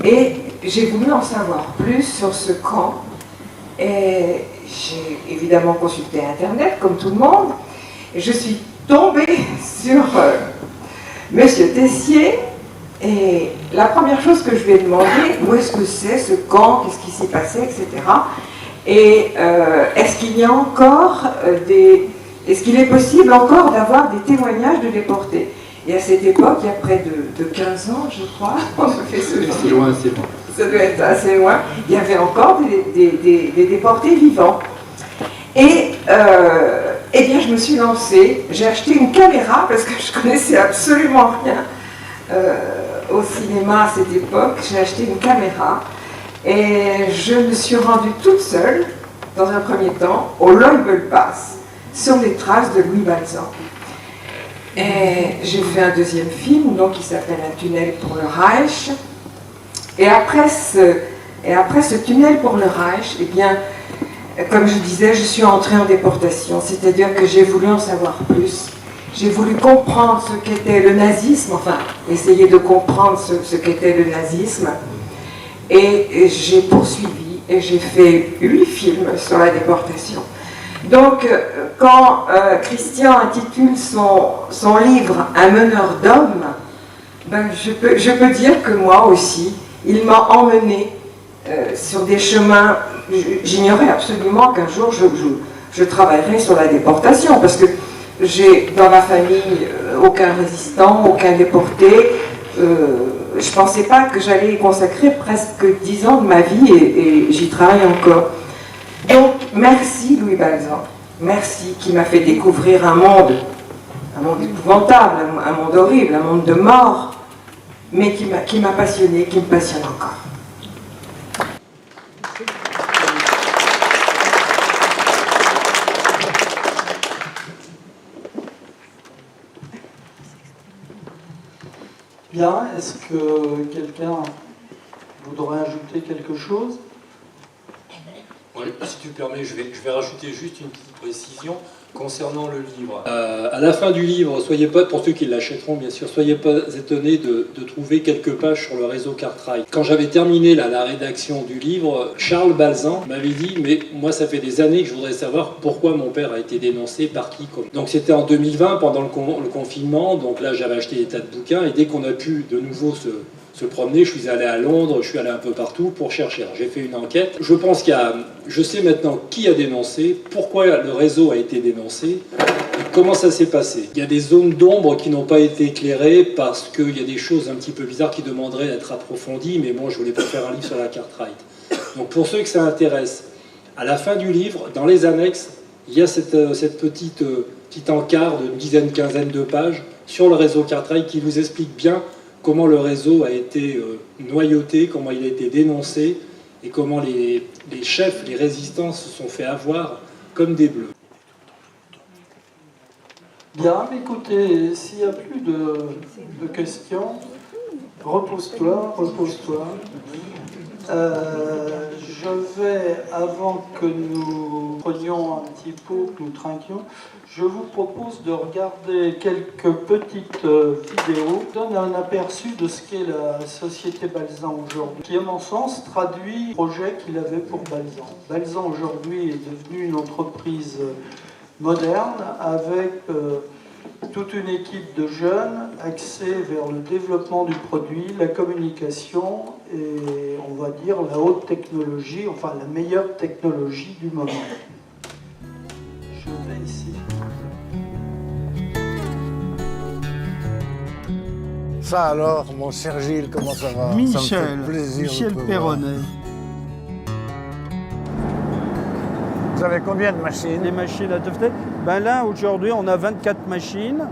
Et j'ai voulu en savoir plus sur ce camp. Et j'ai évidemment consulté Internet, comme tout le monde. Et je suis tombée sur Monsieur Tessier. Et la première chose que je lui ai demandé, où est-ce que c'est ce camp, qu'est-ce qui s'y passait, etc. Et est-ce qu'il y a encore est-ce qu'il est possible encore d'avoir des témoignages de déportés? Et à cette époque, il y a près de 15 ans, je crois, on a fait ce film. C'est loin, c'est bon. Ça doit être assez loin. Il y avait encore des déportés vivants. Et eh bien, je me suis lancée. J'ai acheté une caméra parce que je connaissais absolument rien au cinéma à cette époque. J'ai acheté une caméra et je me suis rendue toute seule, dans un premier temps, au Loibel-Pass, sur les traces de Louis Balzan. Et j'ai fait un deuxième film, donc, qui s'appelle Un tunnel pour le Reich. Et après ce tunnel pour le Reich, eh bien, comme je disais, je suis entrée en déportation, c'est-à-dire que j'ai voulu en savoir plus. J'ai voulu comprendre ce qu'était le nazisme, enfin, essayer de comprendre ce qu'était le nazisme. Et j'ai poursuivi et j'ai fait 8 films sur la déportation. Donc, quand Christian intitule son livre « Un meneur d'hommes », ben, je peux dire que moi aussi, il m'a emmené sur des chemins. J'ignorais absolument qu'un jour je travaillerais sur la déportation, parce que j'ai dans ma famille aucun résistant, aucun déporté. Je ne pensais pas que j'allais y consacrer presque 10 ans de ma vie et j'y travaille encore. Donc, merci Louis Balzan Merci, qui m'a fait découvrir un monde épouvantable, un monde horrible, un monde de mort, mais qui m'a passionné, qui me passionne encore. Bien, est-ce que quelqu'un voudrait ajouter quelque chose? Oui, si tu permets, je vais rajouter juste une petite précision concernant le livre. À la fin du livre, soyez pas, pour ceux qui l'achèteront bien sûr, soyez pas étonnés de trouver quelques pages sur le réseau Cartwright. Quand j'avais terminé la rédaction du livre, Charles Balzan m'avait dit « Mais moi, ça fait des années que je voudrais savoir pourquoi mon père a été dénoncé, par qui, comment. » Donc c'était en 2020, pendant le confinement, donc là j'avais acheté des tas de bouquins, et dès qu'on a pu de nouveau se promener, je suis allé à Londres, je suis allé un peu partout pour chercher. J'ai fait une enquête. Je pense je sais maintenant qui a dénoncé, pourquoi le réseau a été dénoncé, et comment ça s'est passé. Il y a des zones d'ombre qui n'ont pas été éclairées parce qu'il y a des choses un petit peu bizarres qui demanderaient d'être approfondies, mais bon, je voulais pas faire un livre sur la Cartwright. Donc pour ceux que ça intéresse, à la fin du livre, dans les annexes, il y a cette petite encart d'une dizaine, quinzaine de pages sur le réseau Cartwright qui vous explique bien comment le réseau a été noyauté, comment il a été dénoncé, et comment les chefs, les résistants se sont fait avoir comme des bleus. Bien, écoutez, s'il n'y a plus de questions, repose-toi, repose-toi. Je vais, avant que nous prenions un petit pot, que nous trinquions, je vous propose de regarder quelques petites vidéos qui donnent un aperçu de ce qu'est la société Balzan aujourd'hui, qui, à mon sens, traduit le projet qu'il avait pour Balzan. Balzan, aujourd'hui, est devenu une entreprise moderne avec toute une équipe de jeunes axés vers le développement du produit, la communication et, on va dire, la haute technologie, enfin la meilleure technologie du moment. Je vais ici. Ça alors, mon cher Gilles, comment ça va? Michel, Michel Perronnet. Vous avez combien de machines? Les machines à tufter. Ben là, aujourd'hui, on a 24 machines,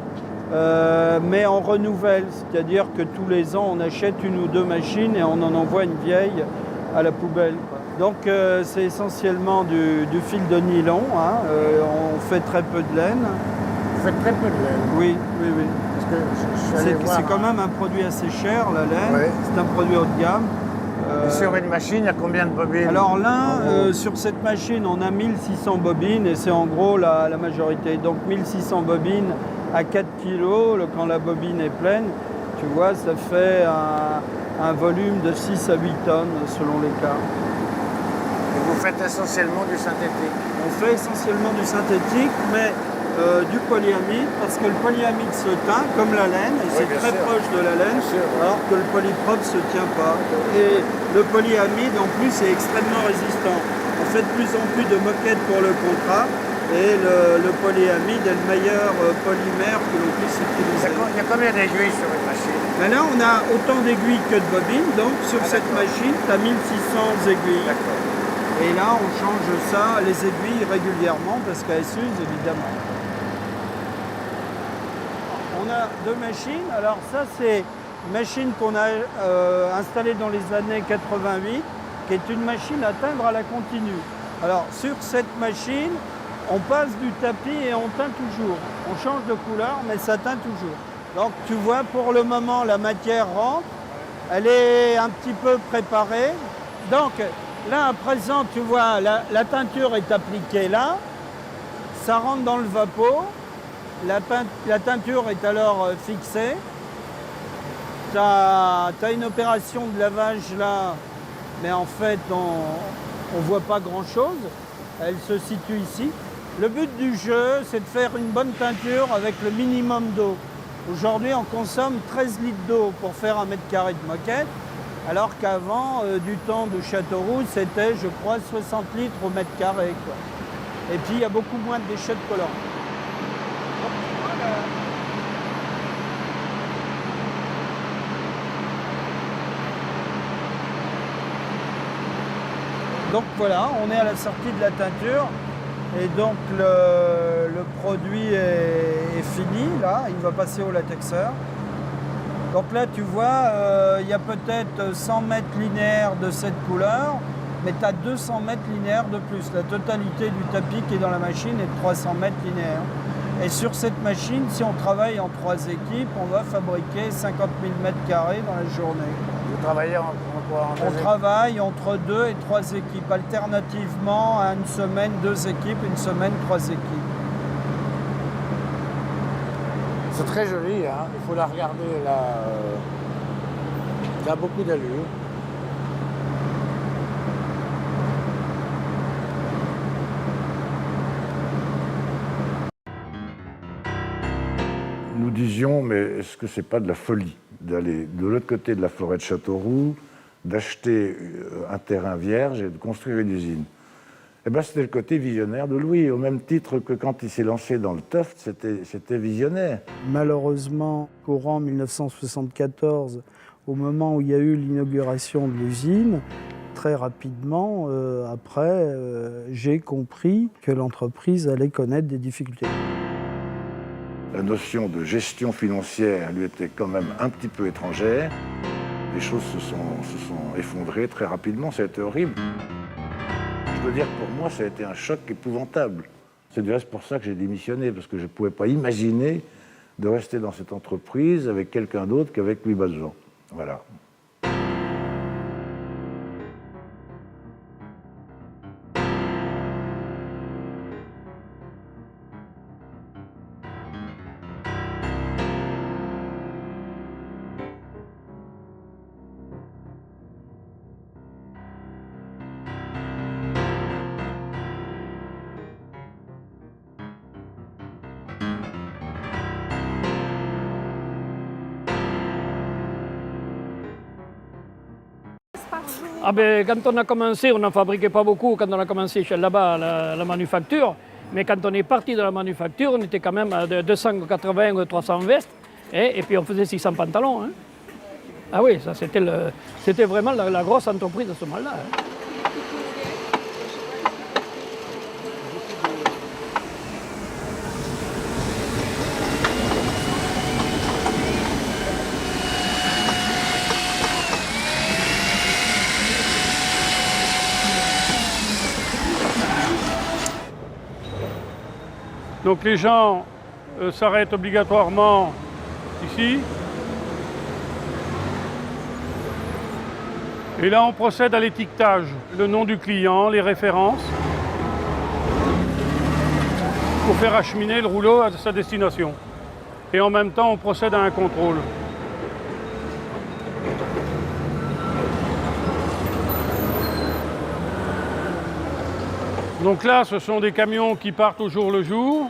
mais on renouvelle. C'est-à-dire que tous les ans, on achète une ou deux machines et on en envoie une vieille à la poubelle. Donc, c'est essentiellement du fil de nylon. Hein. On fait très peu de laine. Vous faites très peu de laine? Oui, oui, oui. C'est quand même un produit assez cher, la laine. Oui. C'est un produit haut de gamme. Et sur une machine, il y a combien de bobines? Alors là, sur cette machine, on a 1600 bobines et c'est en gros la majorité. Donc 1600 bobines à 4 kg, quand la bobine est pleine, tu vois, ça fait un volume de 6 à 8 tonnes selon les cas. Et vous faites essentiellement du synthétique? On fait essentiellement du synthétique, mais du polyamide, parce que le polyamide se teint comme la laine, et c'est très proche de la laine, alors que le polypropre ne se tient pas. Et le polyamide, en plus, est extrêmement résistant. On fait de plus en plus de moquettes pour le contrat, et le polyamide est le meilleur polymère que l'on puisse utiliser. Il y a combien d'aiguilles sur une machine? Ben là, on a autant d'aiguilles que de bobines, donc sur cette machine, tu as 1600 aiguilles. Et là, on change ça, les aiguilles régulièrement, parce qu'elles s'usent, évidemment. On a deux machines. Alors ça, c'est une machine qu'on a installée dans les années 88, qui est une machine à teindre à la continue. Alors sur cette machine, on passe du tapis et on teint toujours. On change de couleur, mais ça teint toujours. Donc tu vois, pour le moment, la matière rentre. Elle est un petit peu préparée. Donc là, à présent, tu vois, la teinture est appliquée là. Ça rentre dans le vapeau. La teinture est alors fixée. Tu as une opération de lavage là, mais en fait, on ne voit pas grand-chose. Elle se situe ici. Le but du jeu, c'est de faire une bonne teinture avec le minimum d'eau. Aujourd'hui, on consomme 13 litres d'eau pour faire 1 mètre carré de moquette, alors qu'avant, du temps de Châteauroux, c'était, je crois, 60 litres au mètre carré, quoi. Et puis, il y a beaucoup moins de déchets de collants. Donc voilà, on est à la sortie de la teinture Et donc le produit est fini, là, il va passer au latexeur. Donc là, tu vois, il y a peut-être 100 mètres linéaires de cette couleur, mais tu as 200 mètres linéaires de plus. La totalité du tapis qui est dans la machine est de 300 mètres linéaires. Et sur cette machine, si on travaille en 3 équipes, on va fabriquer 50 000 mètres carrés dans la journée. Vous travaillez en quoi? On travaille entre 2 et 3 équipes, alternativement à une semaine 2 équipes, une semaine 3 équipes. C'est très joli, hein. Il faut la regarder là. Ça a beaucoup d'allure. Nous disions, mais est-ce que c'est pas de la folie d'aller de l'autre côté de la forêt de Châteauroux, d'acheter un terrain vierge et de construire une usine? Eh bien, c'était le côté visionnaire de Louis, au même titre que quand il s'est lancé dans le Toft, c'était visionnaire. Malheureusement, courant 1974, au moment où il y a eu l'inauguration de l'usine, très rapidement, après, j'ai compris que l'entreprise allait connaître des difficultés. La notion de gestion financière lui était quand même un petit peu étrangère. Les choses se sont effondrées très rapidement, ça a été horrible. Je veux dire, pour moi, ça a été un choc épouvantable. C'est du reste pour ça que j'ai démissionné, parce que je ne pouvais pas imaginer de rester dans cette entreprise avec quelqu'un d'autre qu'avec Louis Baljean. Voilà. Ah ben, quand on a commencé, on n'en fabriquait pas beaucoup quand on a commencé là-bas la manufacture. Mais quand on est parti de la manufacture, on était quand même à 280 ou 300 vestes. Et puis on faisait 600 pantalons. Hein. Ah oui, ça c'était vraiment la grosse entreprise à ce moment-là. Hein. Donc les gens s'arrêtent obligatoirement ici. Et là, on procède à l'étiquetage. Le nom du client, les références, pour faire acheminer le rouleau à sa destination. Et en même temps, on procède à un contrôle. Donc là, ce sont des camions qui partent au jour le jour.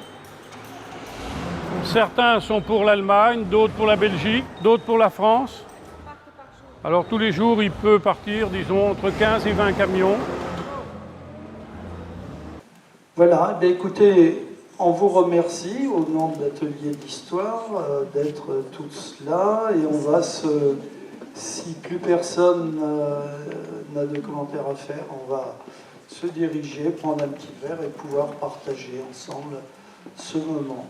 Certains sont pour l'Allemagne, d'autres pour la Belgique, d'autres pour la France. Alors tous les jours, il peut partir, disons, entre 15 et 20 camions. Voilà, bien écoutez, on vous remercie au nom de l'atelier d'histoire d'être tous là et on va si plus personne n'a de commentaires à faire, on va se diriger, prendre un petit verre et pouvoir partager ensemble ce moment.